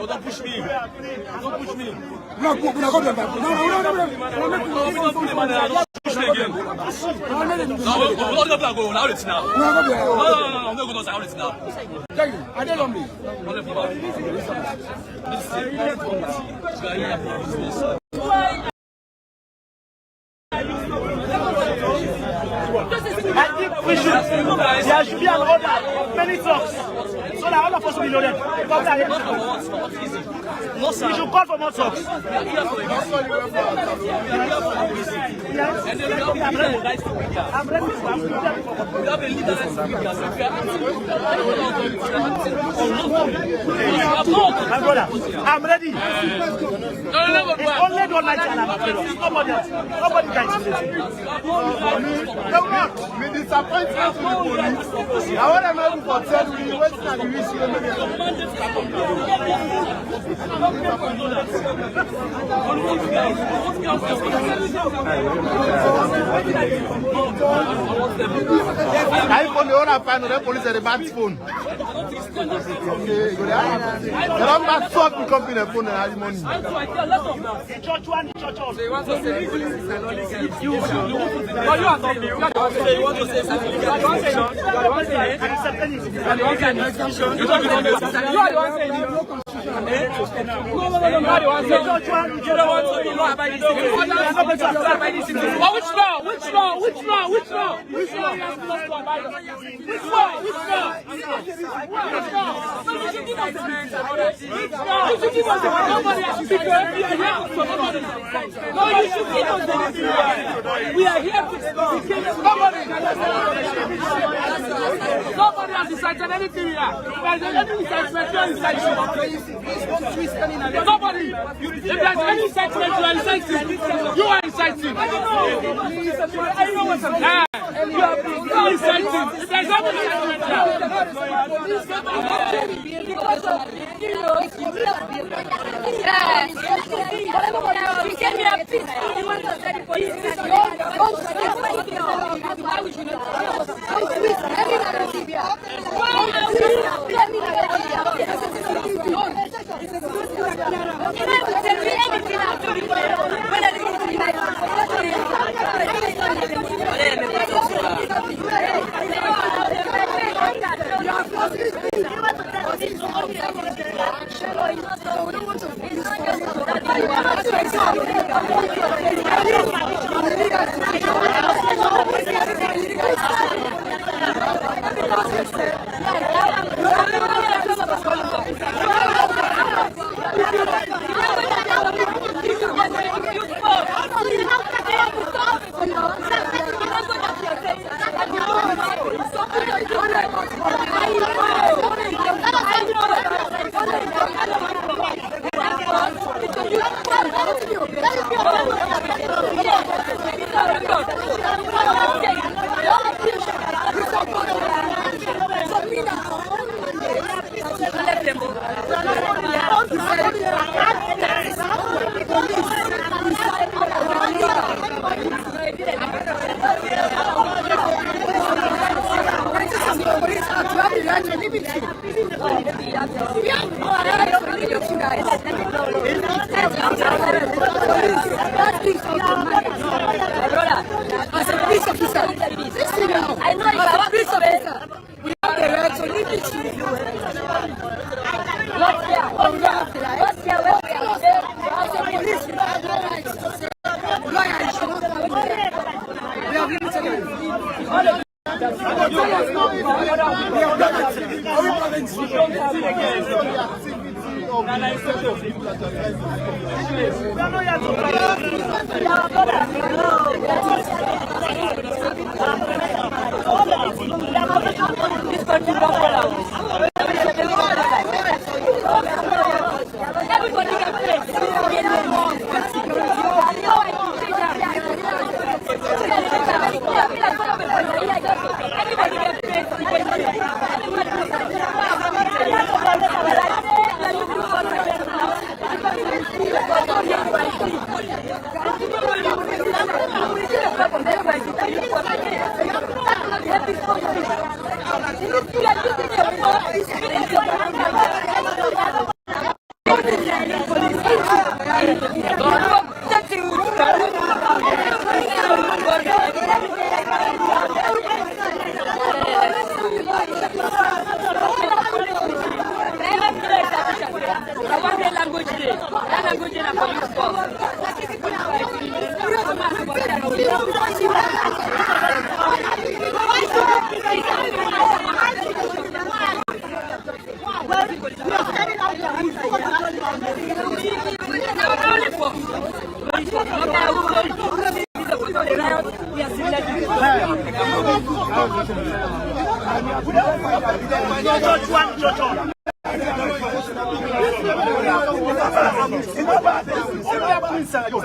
Don't push me. Don't push me. I think there should be an order of many trucks so that all of us will be loaded. No, sir. We should call for more trucks. I'm my brother, I'm ready. It's only the night and I'm afraid of. Nobody else. Nobody can do this. Me disappointment to the police. I want to know for 10 minutes. What's the I phone the owner find the police at the back phone. They don't back talk to come in the phone and have money. The church one, the church also. They want to say the police is an illegal. You are talking. You want to say something. You want to say no. You want to say it. You want to say no. You talking about this. You are the one saying no constitution. No. You are the one saying church one. You don't want to know about this. You are not going to abide this. Which law? Which law? Which law? Which law? Which law? Which law? Which law? Which law? You should give us the you should give us the nobody has to speak. No, you should give us the we are here to nobody. Nobody has incited anything here. If there's any incitement, you are inciting. Nobody. If there's any incitement, you are inciting. You are inciting. I know what's happening. You are inciting. If there's any incitement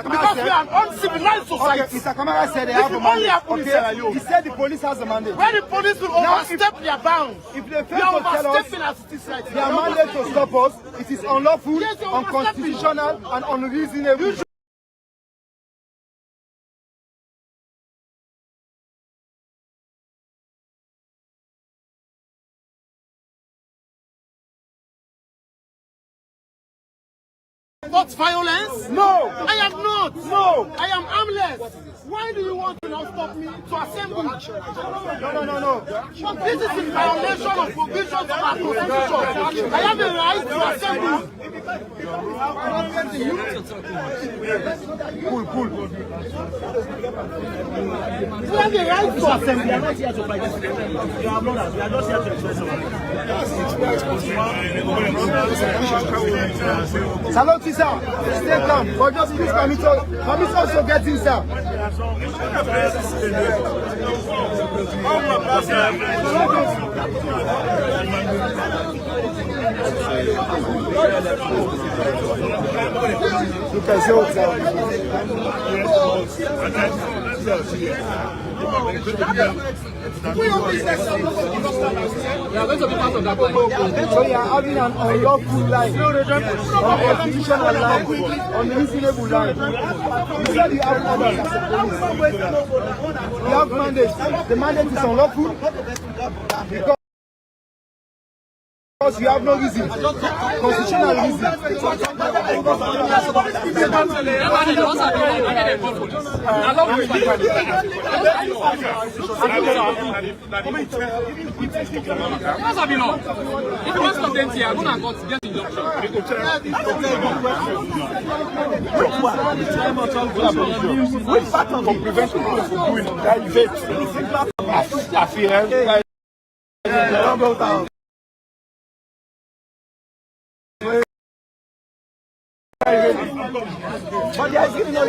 Because we are an uncivilized society. Mr. Kamara said they have a mandate. Okay. He said the police has a mandate. When the police will overstep their bounds, if they fail to tell us their mandate to stop us, it is unlawful, unconstitutional, and unreasonable. Not violence? No! I am not! No! I am harmless! Why do you want to now stop me to assemble? No. But this is in violation of provisions of our constitution. I have a right to assemble. Cool. We have a right to assemble. We are not here to fight. We are brothers. We are just here to express. Salute, sir. Stay calm. But just please permit us to get in, sir. So you are having an unlawful line, unconstitutional line, unreasonable line. You said you have orders as a police. You have mandates. The mandate is unlawful because you have no reason, constitutional reason. If you want to content here, I'm going to get injunction. Which part of it prevents people from doing that event? I feel But they are giving you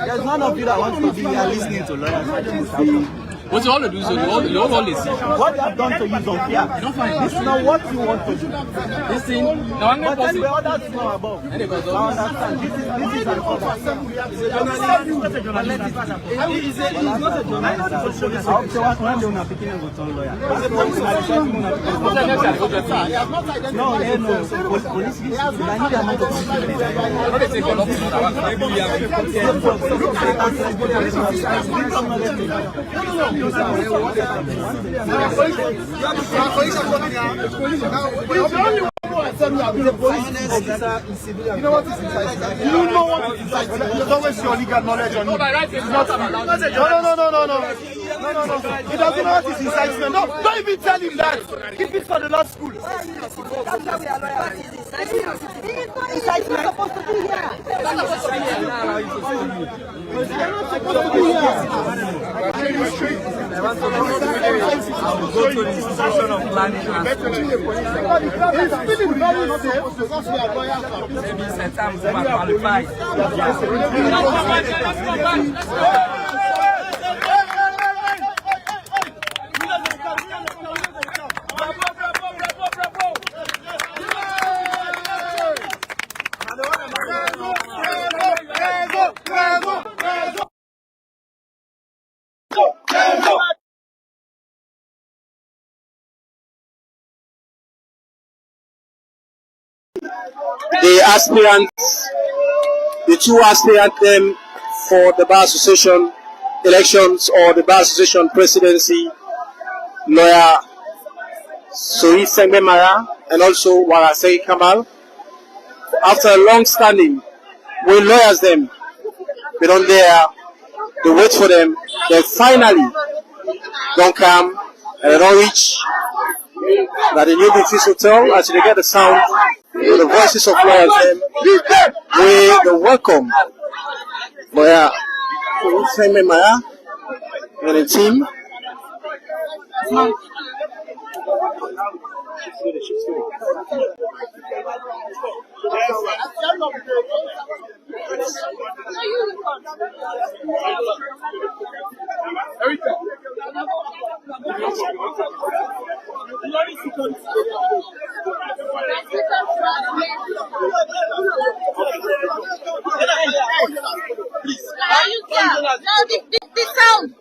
there's none of you that wants to be here listening to lawyers. What you want to do so you all listen. What they have done to you is unfair. This is not what you want to do. Listen, now I'm not possible. But that's not above. I understand. This is an order. It's not a You know what is inside? You know what is inside? Don't waste your legal knowledge on it. No. He doesn't know what is incitement. No, don't even tell him that. Keep it for the law school. That's why we are lawyers. Incitement. Supposed to be here. You're not supposed to be here. Go to the institution of planning and the aspirants, the two aspirants for the Bar Association elections or the Bar Association presidency, lawyer Sohi Sengbe Mara and also Warasei Kamal. After a long standing, we lawyers them. We don't dare, they wait for them. They finally don't come and they don't reach that the new Beatrice Hotel as they get the sound. The voices of lawyers, we welcome lawyer Sengbe Mara and the team. The sound.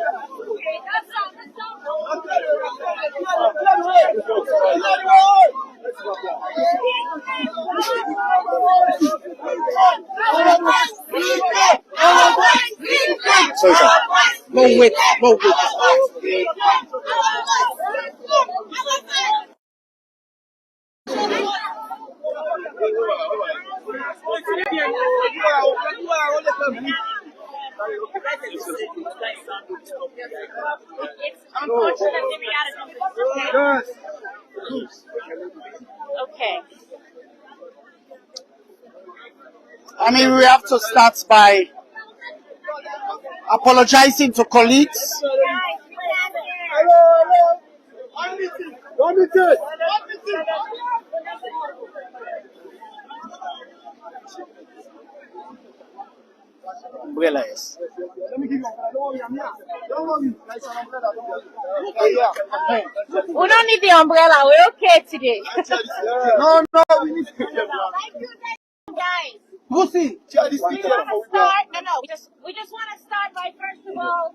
Sorry, sir. No wait. Okay. I mean, we have to start by apologizing to colleagues. umbrella, yes. Let me give you an umbrella. Don't worry, I'm here. Don't worry. There's an umbrella. Don't worry. We don't need the umbrella. We're okay today. No, we need to Guys, Lucy, we want to start. We just want to start by first of all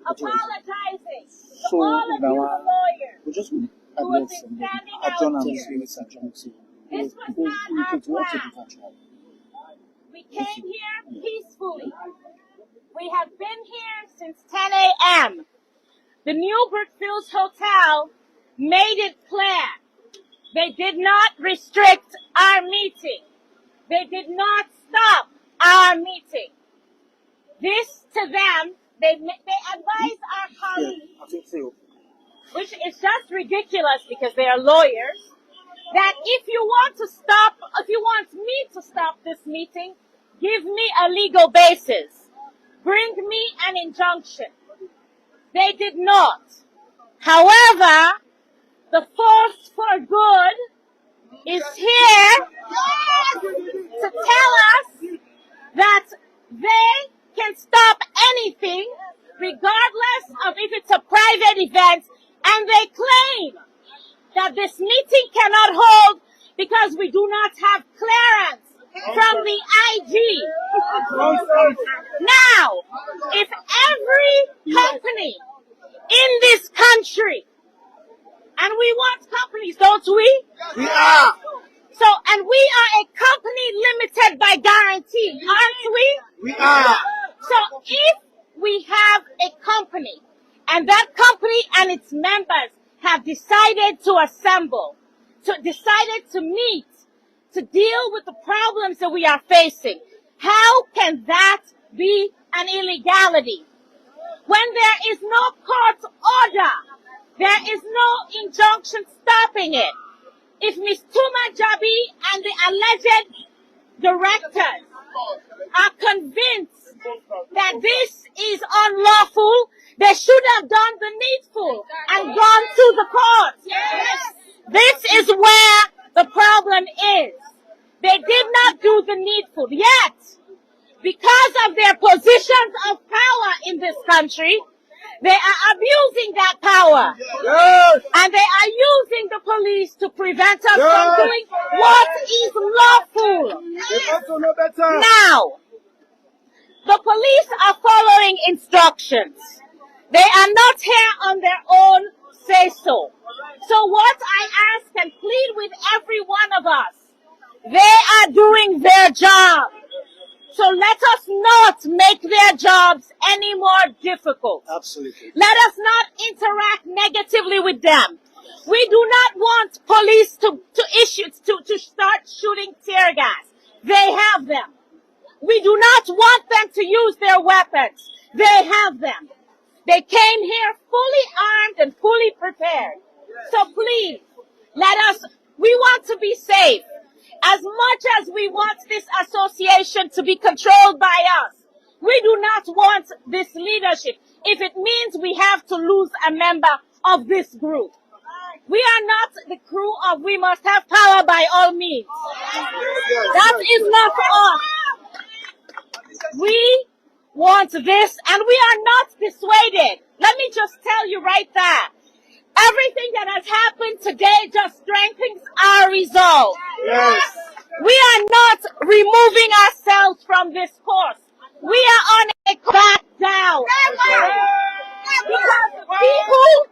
apologizing to all of you lawyers who have been standing out here. This was not our plan. We came here peacefully. We have been here since 10 a.m. The new Brookfields Hotel made it clear they did not restrict our meeting. They did not stop our meeting. This to them, they advised our colleagues, which is just ridiculous because they are lawyers, that if you want me to stop this meeting, give me a legal basis. Bring me an injunction. They did not. However, the force for good is here to tell us that they can stop anything regardless of if it's a private event, and they claim that this meeting cannot hold because we do not have clearance from the IG. Now, if every company in this country, and we want companies, don't we? We are. So, and we are a company limited by guarantee, aren't we? We are. So, if we have a company, and that company and its members have decided to assemble, decided to meet, to deal with the problems that we are facing, how can that be an illegality? When there is no court order, there is no injunction stopping it. If Ms. Tuma Jabi and the alleged directors are convinced that this is unlawful, they should have done the needful and gone to the court. This is where the problem is. They did not do the needful, yet because of their positions of power in this country, they are abusing that power. And they are using the police to prevent us from doing what is lawful. Now, the police are following instructions. They are not here on their own say-so. So what I ask and plead with every one of us, they are doing their job. So let us not make their jobs any more difficult. Absolutely. Let us not interact negatively with them. We do not want police to start shooting tear gas. They have them. We do not want them to use their weapons. They have them. They came here fully armed and fully prepared. So please, we want to be safe. As much as we want this association to be controlled by us, we do not want this leadership if it means we have to lose a member of this group. We are not the crew of we must have power by all means. That is not us. We want this, and we are not dissuaded. Let me just tell you right there. Everything that has happened today just strengthens our resolve. Yes. We are not removing ourselves from this course. We are on a back down. Because people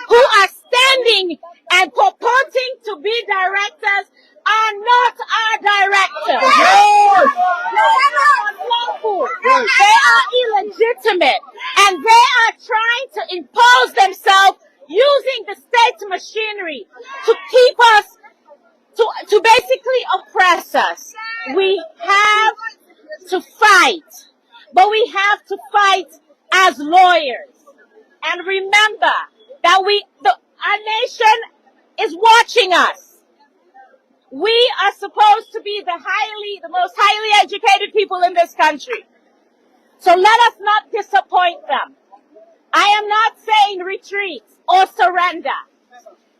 who are standing and purporting to be directors are not our directors. They are unlawful. They are illegitimate. And they are trying to impose themselves using the state machinery to keep us, to basically oppress us. We have to fight, but we have to fight as lawyers. And remember that our nation is watching us. We are supposed to be the most highly educated people in this country. So let us not disappoint them. I am not saying retreat or surrender.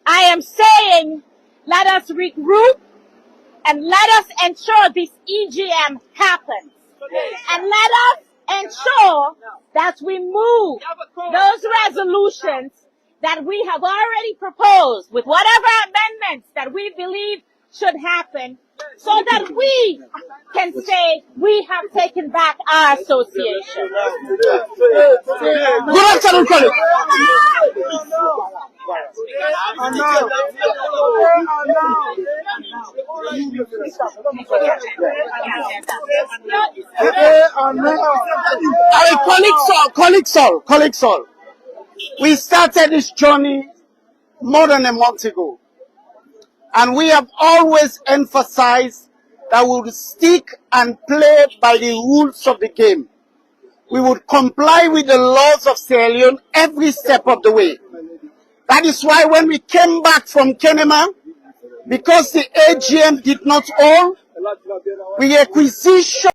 I am saying let us regroup and let us ensure this EGM happens. And let us ensure that we move those resolutions that we have already proposed with whatever amendments that we believe should happen, so that we can say we have taken back our association. Good afternoon, colleagues. Colleagues all. We started this journey more than a month ago. And we have always emphasized that we would stick and play by the rules of the game. We would comply with the laws of Sierra Leone every step of the way. That is why when we came back from Kenema, because the AGM did not hold, we requisitioned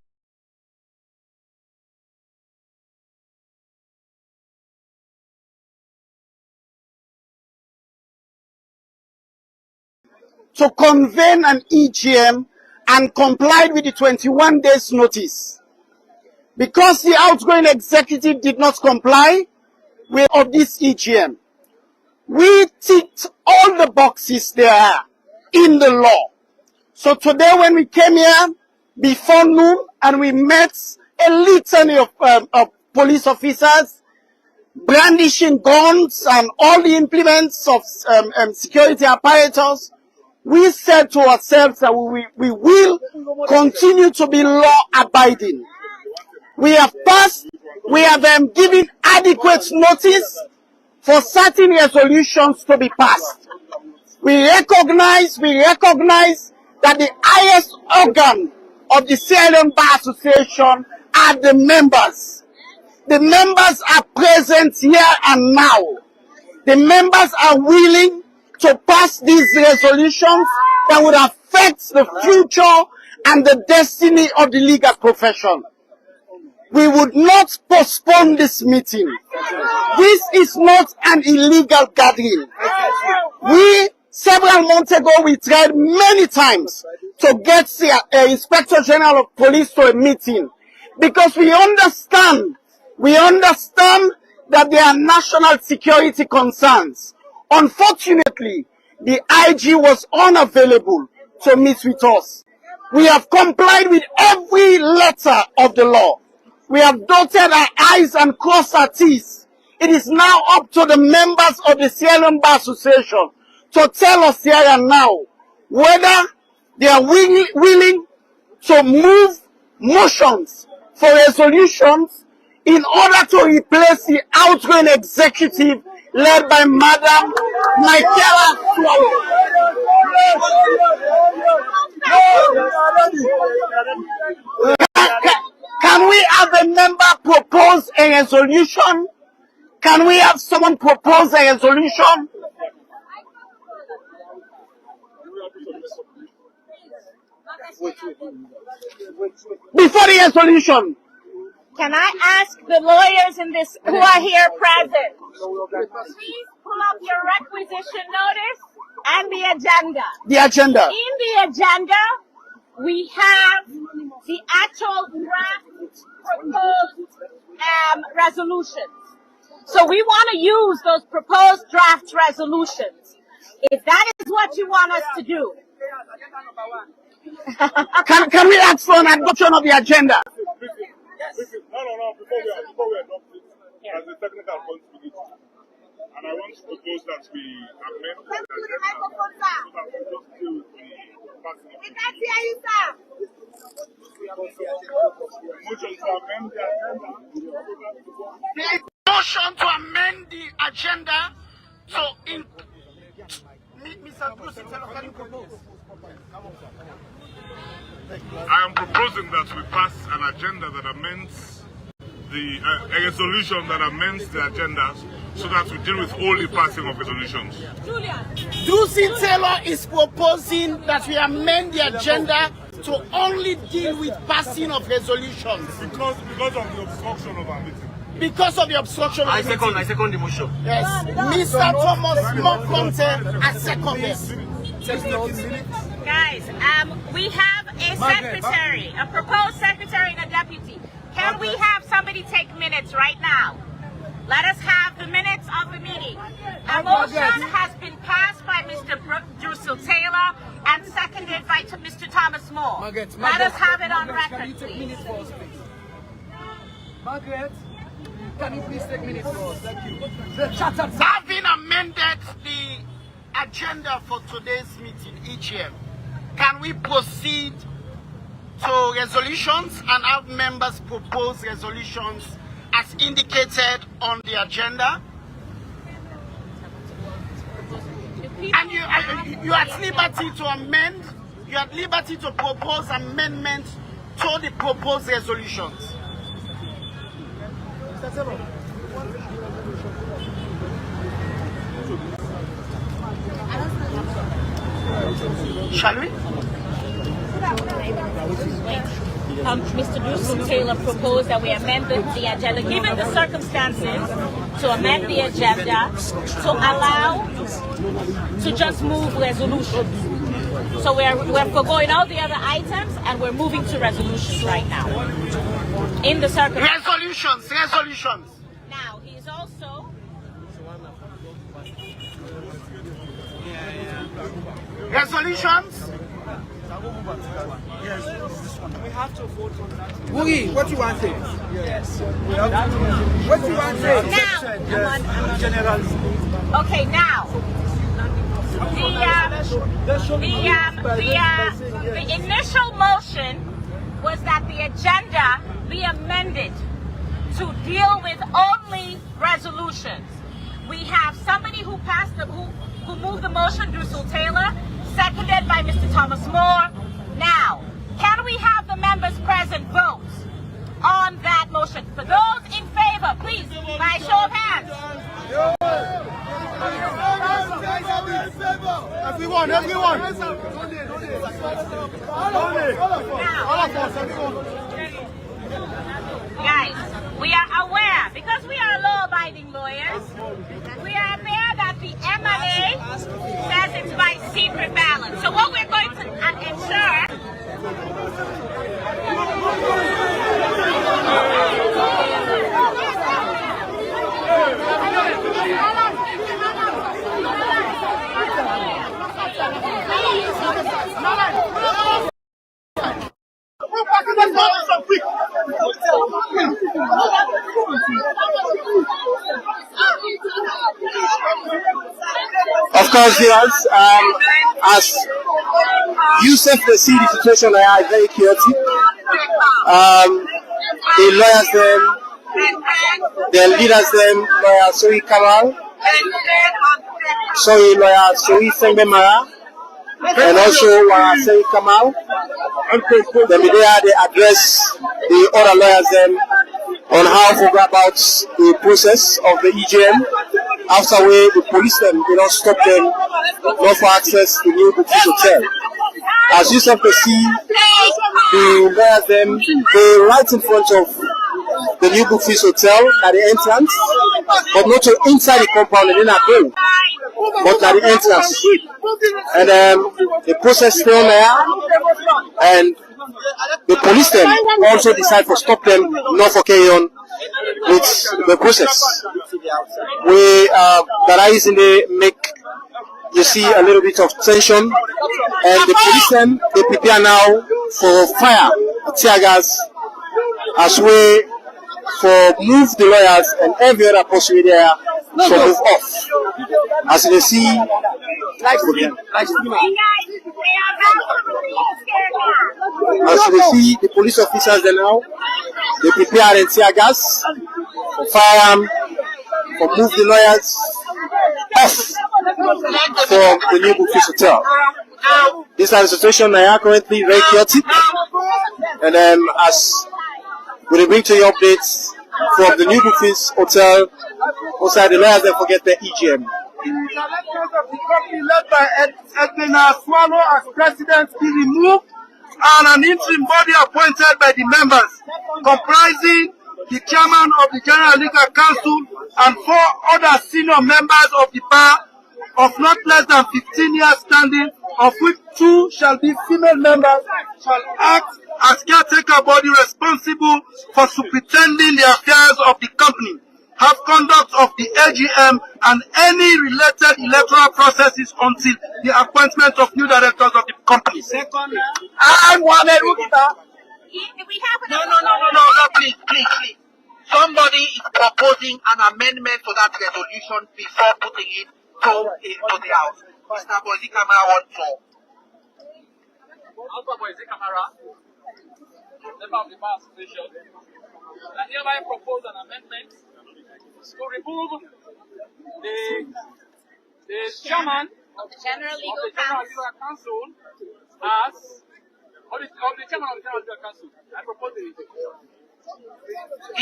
to convene an EGM and complied with the 21 days notice. Because the outgoing executive did not comply with of this EGM, we ticked all the boxes there are in the law. So today when we came here before noon and we met a litany of police officers brandishing guns and all the implements of security apparatus, we said to ourselves that we will continue to be law-abiding. We have passed, we have given adequate notice for certain resolutions to be passed. We recognize that the highest organ of the Sierra Leone Bar Association are the members. The members are present here and now. The members are willing to pass these resolutions that would affect the future and the destiny of the legal profession. We would not postpone this meeting. This is not an illegal gathering. Several months ago, we tried many times to get the Inspector General of Police to a meeting because we understand that there are national security concerns. Unfortunately, the IG was unavailable to meet with us. We have complied with every letter of the law. We have dotted our I's and crossed our T's. It is now up to the members of the Sierra Leone Bar Association to tell us here and now whether they are willing to move motions for resolutions in order to replace the outgoing executive led by Madam Michaela Swallow. Can we have a member propose a resolution? Can we have someone propose a resolution? Before the resolution, can I ask the lawyers in this who are here present, please pull up your requisition notice and the agenda. The agenda. In the agenda, we have the actual draft proposed resolutions. So we want to use those proposed draft resolutions. If that is what you want us to do. Can we ask for an adoption of the agenda? No, before we adopt it, as a technical point to it, and I want to propose that we amend the agenda so that we just deal with the passing of motion to amend the agenda. Motion to amend the agenda. So in Mr. Bruce, can you propose? I am proposing that we pass an agenda that amends a resolution that amends the agenda so that we deal with all the passing of resolutions. Lucy Taylor is proposing that we amend the agenda to only deal with passing of resolutions. Because of the obstruction of our meeting. Because of the obstruction of the meeting. I second the motion. Yes. Mr. Thomas Mokonte has seconded. Guys, we have a secretary, a proposed secretary and a deputy. Can we have somebody somebody take minutes right now. Let us have the minutes of the meeting. A motion has been passed by Mr. Drusil Taylor and seconded by Mr. Thomas Moore. Let us have it on record, please. Margaret, can you please take minutes for us? Thank you. Having amended the agenda for today's meeting, EGM, can we proceed to resolutions and have members propose resolutions as indicated on the agenda? And you are at liberty to amend, you are at liberty to propose amendments to the proposed resolutions. Shall we? Mr. Drusil Taylor proposed that we amend the agenda, given the circumstances, to amend the agenda to allow to just move resolutions. So we're forgoing all the other items and we're moving to resolutions right now. In the circumstances. Resolutions. Now, he is also... Resolutions? Yes. We have to vote on that. Woogie, what you want to say? Yes. What you want to say? Now, okay, now, the initial motion was that the agenda be amended to deal with only resolutions. We have somebody who who moved the motion, Drusil Taylor, seconded by Mr. Thomas Moore. Now, can we have the members present vote on that motion? For those in favor, please, by show of hands. Everyone. Guys, we are aware, because we are law-abiding lawyers, we are aware that the M&A says it's by secret ballot. So what we're going to ensure... Of course, viewers, as you said, the situation is very chaotic. The lawyers, the leaders, lawyer Soi Kamal, lawyer Soi Sengbe and also lawyer Soi Kamal. The media, they address the other lawyers on how to go about the process of the EGM. After the police they don't stop them not for access to New Brookfields Hotel. As you can see, the lawyers they right in front of the New Brookfields Hotel at the entrance, but not inside the compound, they didn't go, but at the entrance. And the process still there, and the police also decide to stop them, not for carry on with the process. We that is in the make you see a little bit of tension, and the police they prepare now for fire, tear gas, as way for move the lawyers and every other person there to move off. As you see, the police officers there now, they prepare and tear gas, for fire, for move the lawyers off from the New Brookfields Hotel. This is the situation now currently very chaotic, and as we bring to you updates from the New Brookfields Hotel, outside the lawyers, they forget the EGM. Led by Edwina Swallow as president be removed, and an interim body appointed by the members, comprising the chairman of the General Legal Council and 4 other senior members of the bar of not less than 15 years standing, of which 2 shall be female members, shall act as caretaker body responsible for superintending the affairs of the company, have conduct of the AGM and any related electoral processes until the appointment of new directors of the company. Second, I'm Mohamed Rukita. No, please. Somebody is proposing an amendment to that resolution before putting it to the House. Mr. Boise Camara wants to. Alpha Boise Camara, member of the Bar Association, I hereby propose an amendment to remove the chairman of the General Legal Council as the chairman of the General Legal Council. I propose it.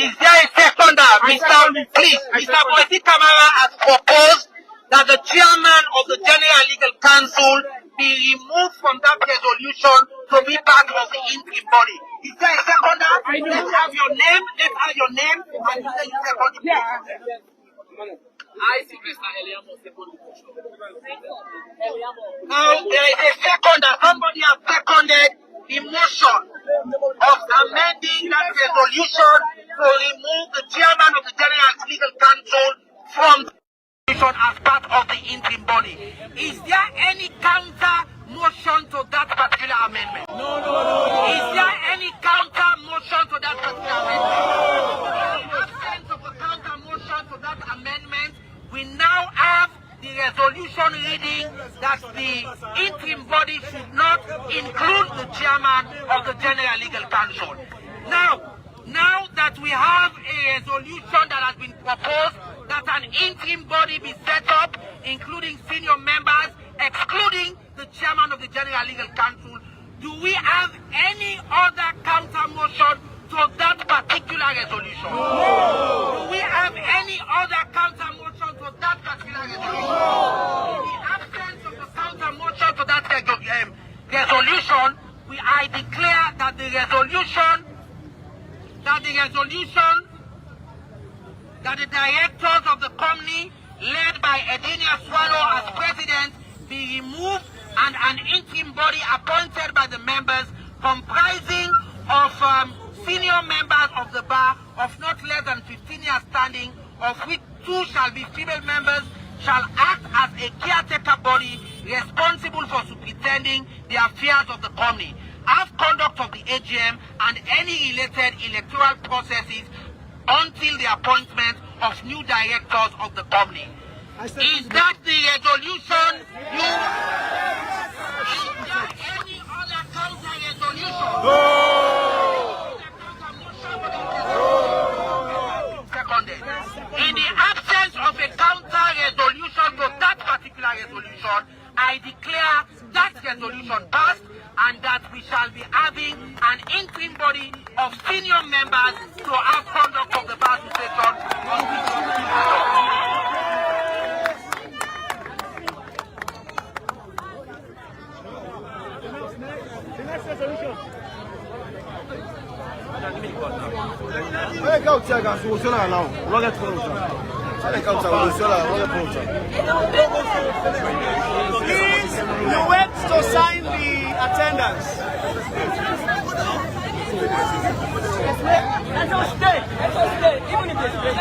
Is there a seconder? Mr. Boise Camara has proposed that the chairman of the General Legal Council be removed from that resolution to be part of the interim body. Is there a seconder? Let's have your name, and you say you second the motion. I see Mr. Eliamo second the motion. Now there is a seconder. Somebody has seconded the motion of amending that resolution to remove the chairman of the General Legal Council from the resolution as part of the interim body. Is there any counter motion to that particular amendment? No. Is there any counter motion to that particular amendment? In absence of a counter motion to that amendment, we now have the resolution reading that the interim body should not include the chairman of the General Legal Council. Now that we have a resolution that has been proposed that an interim body be set up, including senior members, excluding the chairman of the General Legal Council, do we have any other counter motion to that particular resolution? No. Do we have any other counter motion to that particular resolution? No. In the absence of the counter motion to that resolution, I declare that the resolution that the directors of the company, led by Edenia Swallow as president, be removed and an interim body appointed by the members comprising of senior members of the bar of not less than 15 years standing, of which 2 shall be female members, shall act as a caretaker body responsible for superintending the affairs of the company, have conduct of the AGM and any related electoral processes until the appointment of new directors of the company. Is that the resolution? Is there any other counter resolution? Seconded. In the absence of a counter resolution to that particular resolution, I declare that resolution passed, and that we shall be having an interim body of senior members to have conduct of the bar association. The next resolution. Please, you wait to sign the attendance. Let us stay. Even if they stay.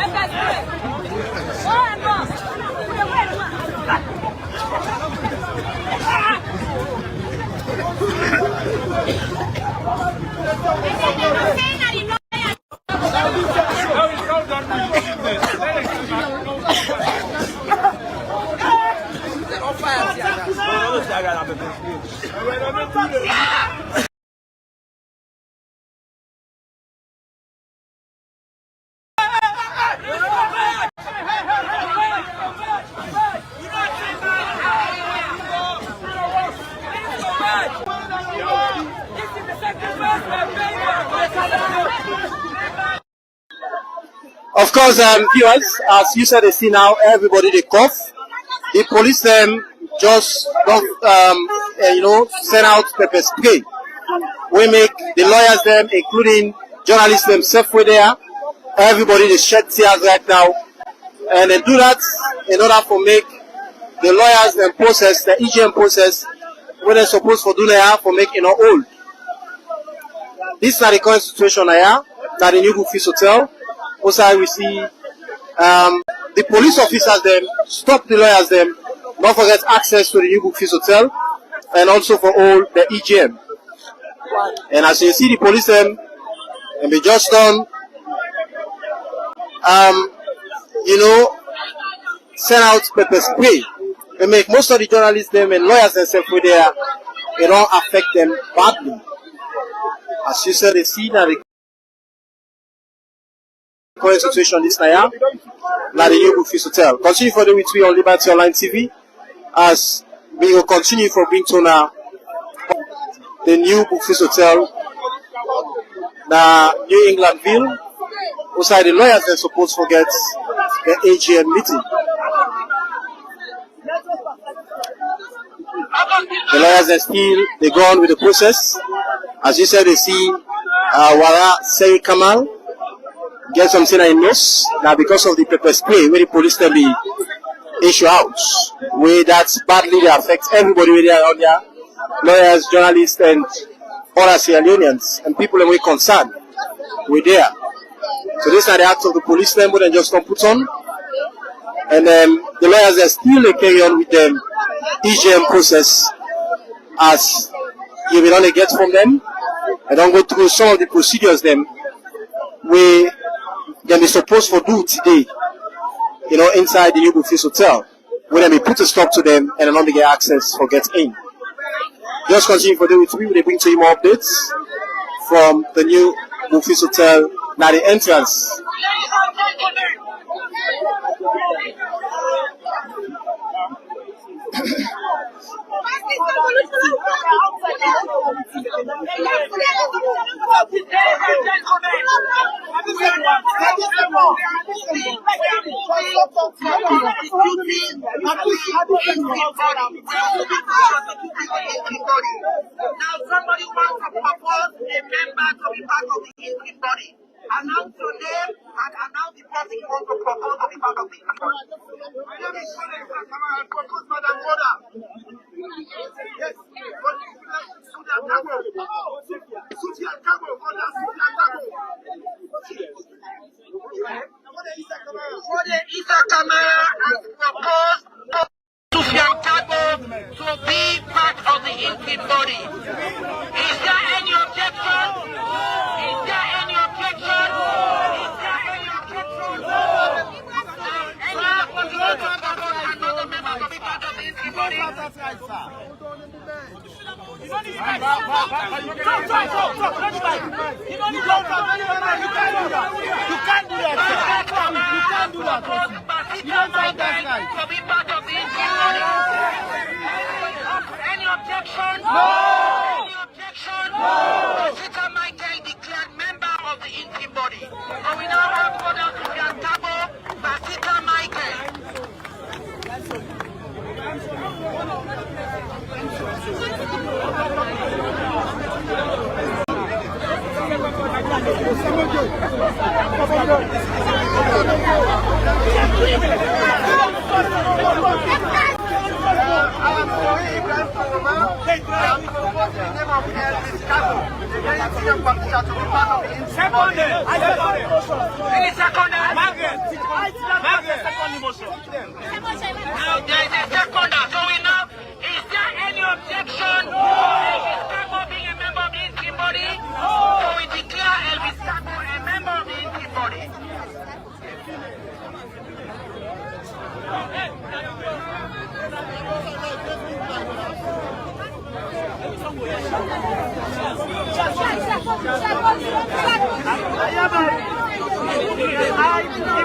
Of course, viewers, as you said, they see now everybody they cough. The police just don't, send out pepper spray. We make the lawyers them, including journalists themselves, were there. Everybody they shed tears right now, and they do that in order to make the lawyers and process the EGM process where they're supposed for do now for making it old. This is the current situation now that the new Brookfields Hotel. Also, we see the police officers them stop the lawyers them, not forget access to the new Brookfields Hotel, and also for all the EGM. And as you see, the police them, and they just done, you know, send out pepper spray. They make most of the journalists them and lawyers themselves with there, it don't affect them badly. As you said, they see that the current situation this now, like the new Brookfields Hotel. Continue for the with we on Liberty Online TV, as we will continue for bring to now the new Brookfields Hotel, the New Englandville. Also, the lawyers they're supposed to forget the AGM meeting. The lawyers are still they go on with the process. As you said, they see Wara Seri Kamal get something in nose now because of the pepper spray where the police tell the issue out. Where that's badly they affect everybody where they are around there. Lawyers, journalists, and other Sierra Leoneans and people that were concerned were there. So these are the acts of the police them where they just don't put on. And the lawyers are still carry on with the EGM process as you will only get from them. And don't go through some of the procedures them where they be supposed to do today, you know, inside the new Brookfields Hotel, where they put a stop to them and then they get access for get in. Just continue for the with me, they bring to you more updates from the new Brookfields Hotel, now the entrance. Now somebody wants to propose a member to be part of the interim body. Announce your name and announce the person you want to propose to be part of the interim body. My name is propose Madam Boda. Yes. Isa Kamara has proposed Sufyan Kabo to be part of the interim body. Is there any objection? Is there any objection? Is there any objection? Any opposition to propose another member to be part of the interim body? You can't do that. Any objection? No. Any objection? No. Basita Michael declared member of the interim body. So we now have Brother Sufyan Kabo, Basita Michael.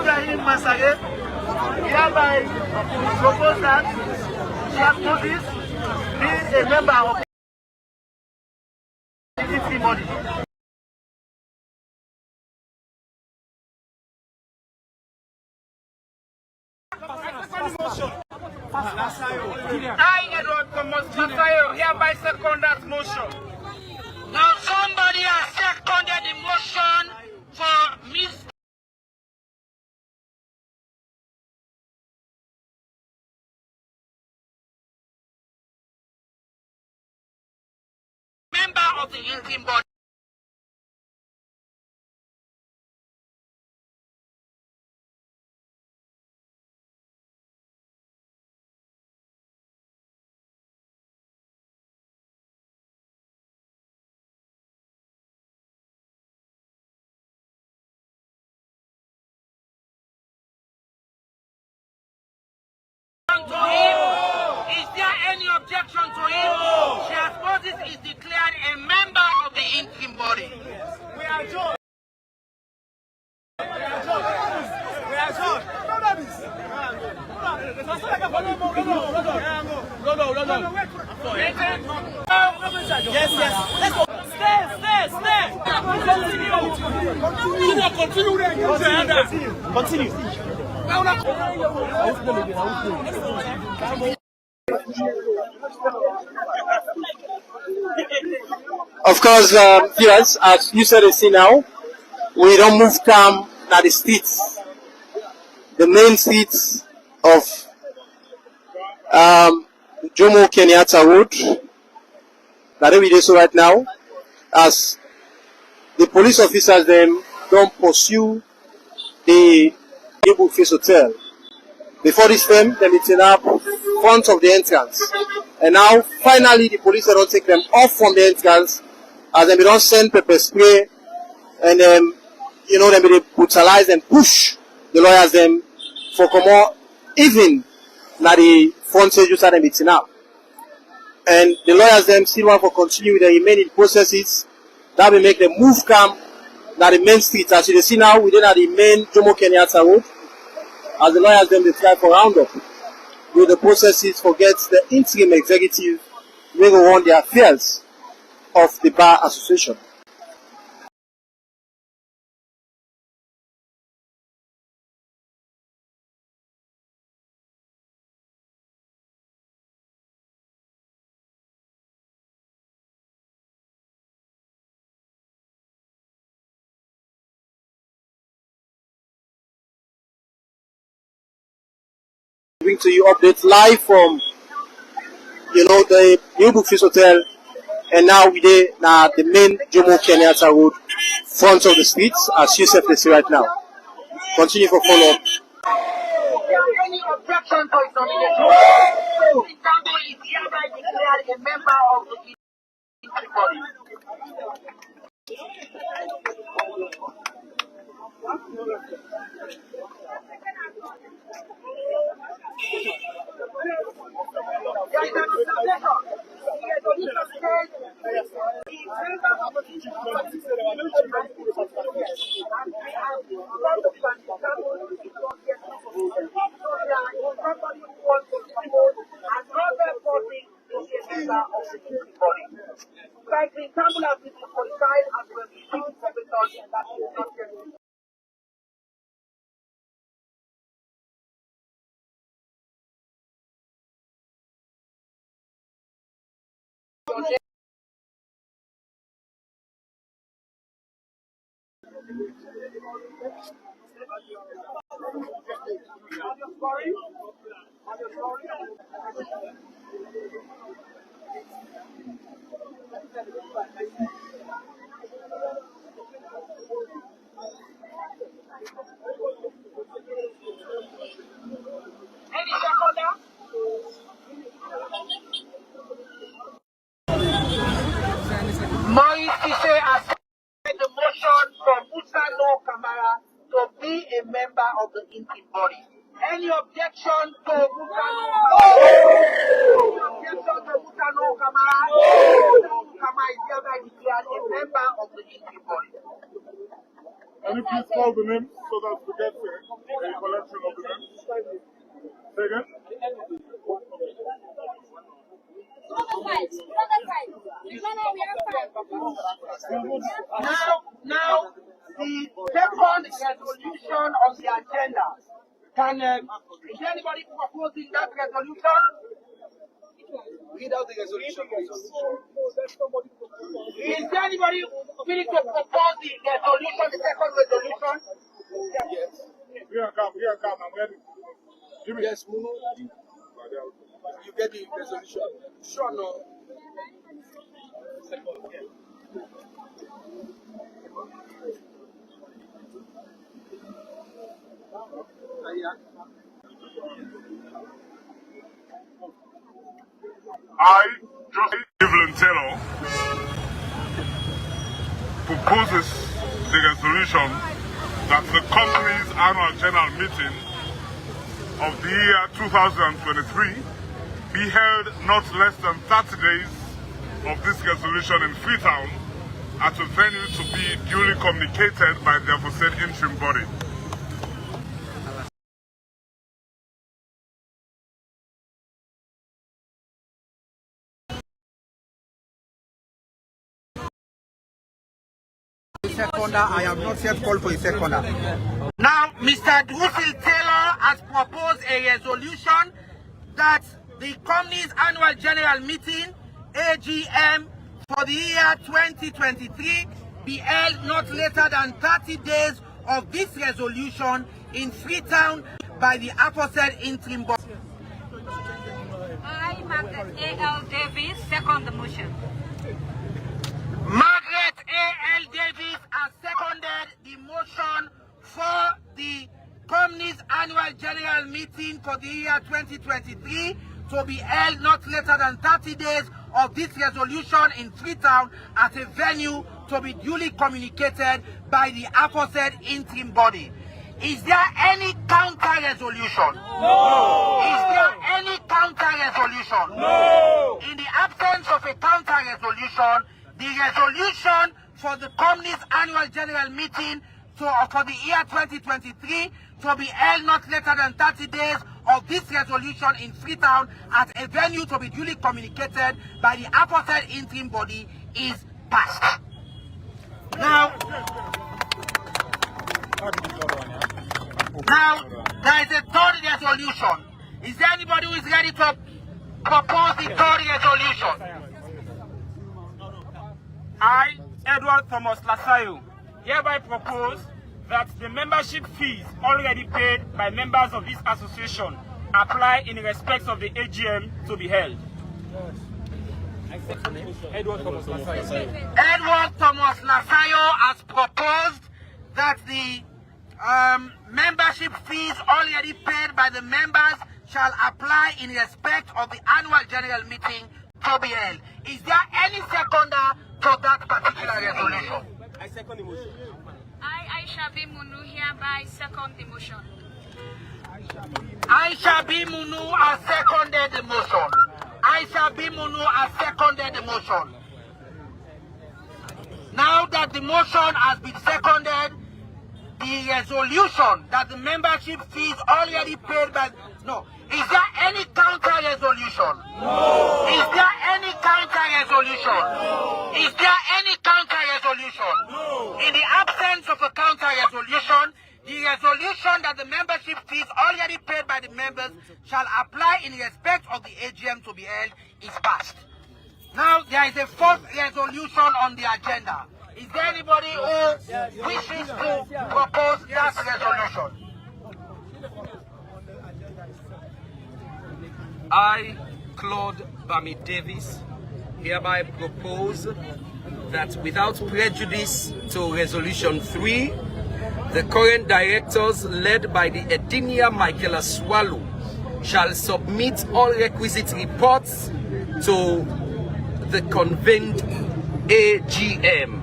Ibrahim Masare, hereby propose that Jack Moses be a member of the interim body. I, Edward Thomas Masayo, hereby second that motion. Now somebody has seconded the motion for Miss of the interim body. Is there any objection to him? Chair Moses is declared a member of the interim body. We are joined. Yes, yes. Let's go. Stay. Continue. Of course, viewers, as you said, see now, we don't move calm at the streets, the main streets of Jomo Kenyatta Road. That we do so right now, as the police officers them don't pursue the Brookfields Hotel. Before this time, they meeting up front of the entrance, and now finally the police don't take them off from the entrance, as they don't send pepper spray, and they brutalize and push the lawyers them for come out, even na the front stage just them meeting up. And the lawyers them still want to continue with the remaining processes that will make them move calm na the main street. As you see now, we did at the main Jomo Kenyatta Road, as the lawyers them they try for round up with the processes forget the interim executive will go on the affairs of the Bar Association. Bring to you updates live from the new Brookfields Hotel, and now we are now the main Jomo Kenyatta Road, front of the streets, as you said see right now. Continue for follow up. Is there any objection to his nomination? Istanbul is hereby declared a member of the interim body. There is an the motion from Musa No Kamara to be a member of the interim body. Any objection to Musa No Kamara? Kamara is hereby declared a member of the interim body. Can you please call the name so that we get a collection of the names? Say again? Now, the second resolution on the agenda. Is there anybody proposing that resolution? Read out the resolution, please. Is there anybody willing to propose the resolution, the second resolution? Yes. Here come, I'm ready. Jimmy. Yes, Muno. You get the resolution. Sure, no. Second. I, Joseph Evelyn Taylor, proposes the resolution that the company's annual general meeting of the year 2023 be held not less than 30 days of this resolution in Freetown at a venue to be duly communicated by the aforesaid interim body. Seconder, I have not yet called for a seconder. Now, Mr. Brookfield Taylor has proposed a resolution that the company's annual general meeting, AGM, for the year 2023 be held not later than 30 days of this resolution in Freetown by the aforesaid interim body. I, Margaret A.L. Davis, second the motion. Margaret A.L. Davis has seconded the motion for the company's annual general meeting for the year 2023 to be held not later than 30 days of this resolution in Freetown at a venue to be duly communicated by the aforesaid interim body. Is there any counter resolution? No. Is there any counter resolution? No. In the absence of a counter resolution, the resolution for the company's annual general meeting for the year 2023 to be held not later than 30 days of this resolution in Freetown at a venue to be duly communicated by the aforesaid interim body is passed. Now, there is a third resolution. Is there anybody who is ready to propose the third resolution? I, Edward Thomas Lasayo, hereby propose that the membership fees already paid by members of this association apply in respect of the AGM to be held. Edward Thomas Lasayo. Edward Thomas Lasayo has proposed that the membership fees already paid by the members shall apply in respect of the annual general meeting to be held. Is there any seconder to that particular resolution? I second the motion. I shall be Munu hereby second the motion. I shall be Munu has seconded the motion. I shall be Munu has seconded the motion. Now that the motion has been seconded, the resolution that the membership fees already paid by... No. Is there any counter resolution? No. Is there any counter resolution? No. Is there any counter resolution? No. In the absence of a counter resolution, the resolution that the membership fees already paid by the members shall apply in respect of the AGM to be held is passed. Now, there is a fourth resolution on the agenda. Is there anybody who wishes to propose that resolution? I, Claude Bami Davis, hereby propose that without prejudice to Resolution 3, the current directors led by the Edinia Michaela Swallow shall submit all requisite reports to the convened AGM.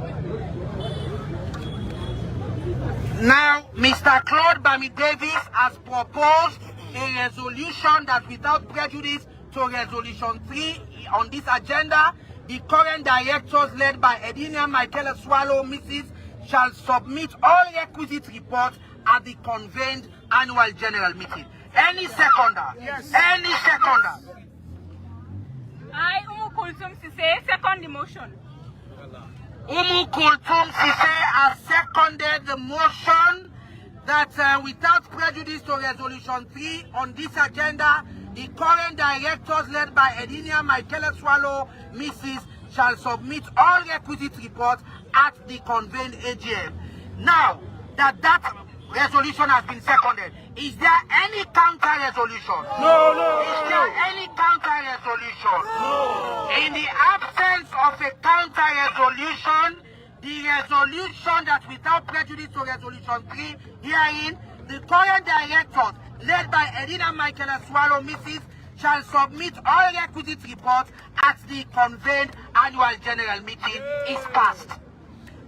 Now, Mr. Claude Bami Davis has proposed a resolution that without prejudice to Resolution 3 on this agenda, the current directors led by Edinia Michaela Swallow, Mrs. shall submit all requisite reports at the convened annual general meeting. Any seconder? Yes. Any seconder? I, Umu Kulsum Sise, second the motion. Umu Kulsum Sise has seconded the motion that without prejudice to Resolution 3 on this agenda, the current directors led by Edinia Michaela Swallow, Mrs. shall submit all requisite reports at the convened AGM. Now, that resolution has been seconded. Is there any counter resolution? No. Is there any counter resolution? No. In the absence of a counter resolution, the resolution that without prejudice to resolution 3 herein, the current directors led by Edina Michael Swallow, Mrs. shall submit all requisite reports at the convened annual general meeting is passed.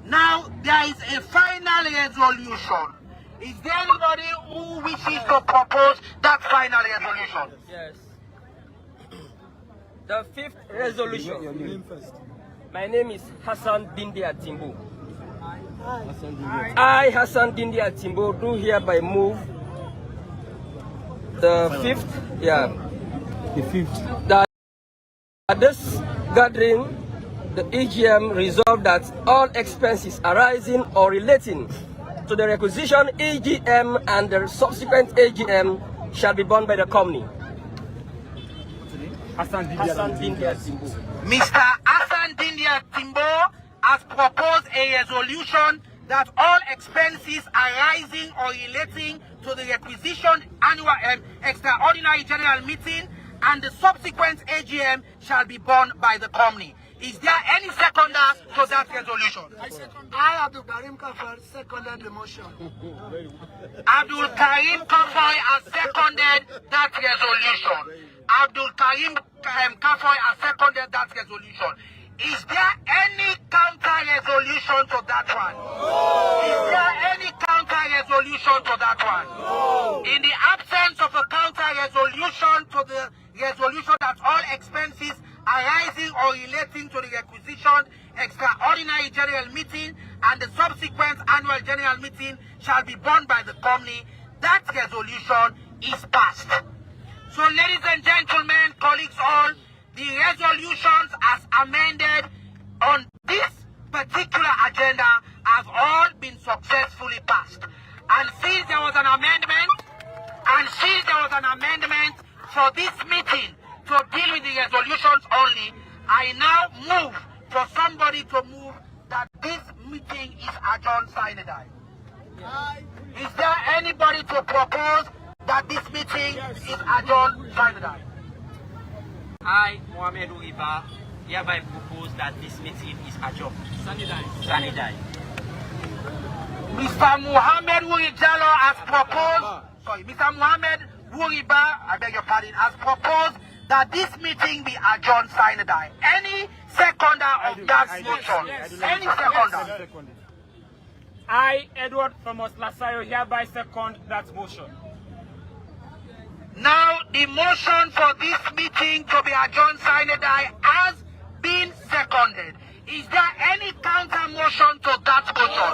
Now, there is a final resolution. Is there anybody who wishes to propose that final resolution? Yes. The fifth resolution. Your name first. My name is Hassan Dindi Atimbo. I, Hassan Dindi Atimbo, do hereby move the fifth, the fifth, that at this gathering, the EGM resolved that all expenses arising or relating to the requisition EGM and the subsequent AGM shall be borne by the company. Hassan Dindi Atimbo. Mr. Hassan Dindi Atimbo has proposed a resolution that all expenses arising or relating to the requisition annual extraordinary general meeting and the subsequent AGM shall be borne by the company. Is there any seconder to that resolution? I, Abdul Karim Kafar, seconded the motion. Abdul Karim Kafar has seconded that resolution. Abdul Karim Kafar has seconded that resolution. Is there any counter resolution to that one? Is there any counter resolution to that one? In the absence of a counter resolution to the resolution that all expenses arising or relating to the requisition extraordinary general meeting and the subsequent annual general meeting shall be borne by the company, that resolution is passed. So, ladies and gentlemen, colleagues all, the resolutions as amended on this particular agenda have all been successfully passed. And since there was an amendment, for this meeting to deal with the resolutions only, I now move for somebody to move that this meeting is adjourned sine die. Is there anybody to propose that this meeting is adjourned sine die? I, Mohamed Uriba, hereby propose that this meeting is adjourned. Sine die. Mr. Mohamed Uriba has proposed, Mr. Mohamed Uriba, I beg your pardon, has proposed that this meeting be adjourned sine die. Any seconder of that motion? Any seconder? I, Edward Thomas Lasayo, hereby second that motion. Now, the motion for this meeting to be adjourned sine die has been seconded. Is there any counter motion to that motion?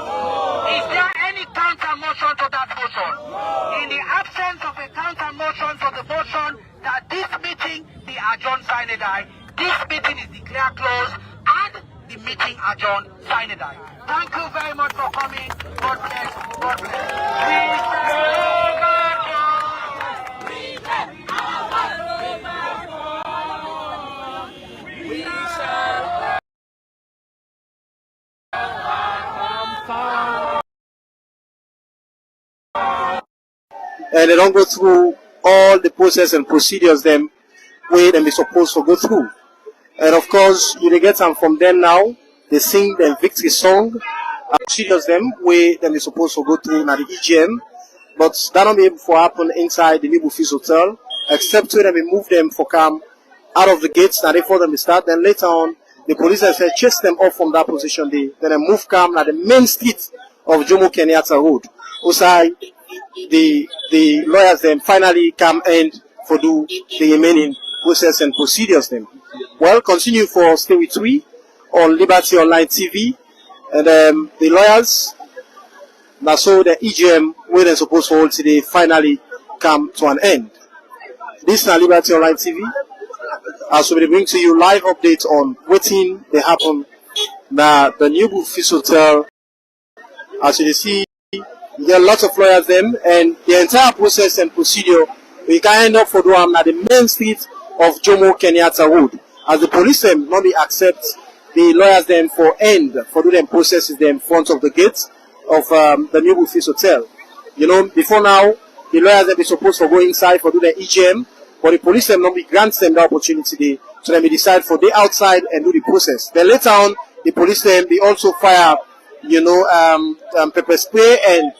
Is there any counter motion to that motion? In the absence of a counter motion to the motion that this meeting be adjourned sine die, this meeting is declared closed and the meeting adjourned sine die. Thank you very much for coming. God bless. God bless. And they don't go through all the process and procedures them where them be supposed to go through. And of course, you get some from them now. They sing the victory song, procedures them where them be supposed to go through at the EGM. But that don't be able to happen inside the New Fields Hotel, except when they move them for come out of the gates now before them start. Then later on, the police have chase them off from that position. Then they move come at the main street of Jomo Kenyatta Road. Outside, the lawyers then finally come and for do the remaining process and procedures then. Well, continue for Stay With We on Liberty Online TV. And the lawyers, now so the EGM where they're supposed to hold today finally come to an end. This is Liberty Online TV. As we bring to you live updates on what thing they happen now the New BROOKFIELDS Hotel. As you see, there are lots of lawyers them and the entire process and procedure we can end up for doing at the main street of Jomo Kenyatta Road. As the police them not be accept the lawyers them for do them processes them in front of the gates of the New BROOKFIELDS Hotel. You know, before now, the lawyers they be supposed to go inside for do the EGM, but the police them not be grants them the opportunity so they may decide for the outside and do the process. Then later on, the police them they also fire, you know, pepper spray and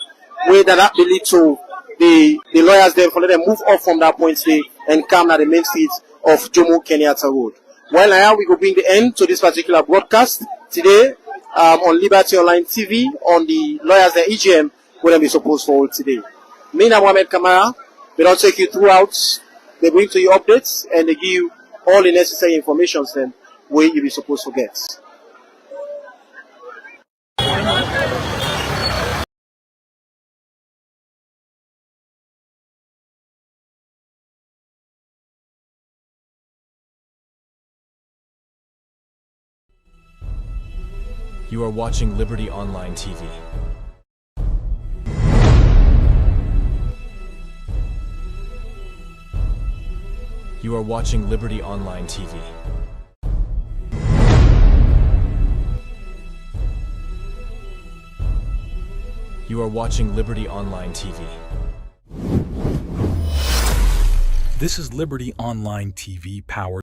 way that will lead to the lawyers then for let them move off from that point today and come at the main street of Jomo Kenyatta Road. Well, now we go bring the end to this particular broadcast today on Liberty Online TV on the lawyers the EGM where they supposed to hold today. Me and Mohamed Kamara, we don't take you throughout. They bring to you updates and they give you all the necessary information then where you be supposed to get. You are watching Liberty Online TV. You are watching Liberty Online TV. You are watching Liberty Online TV. This is Liberty Online TV powered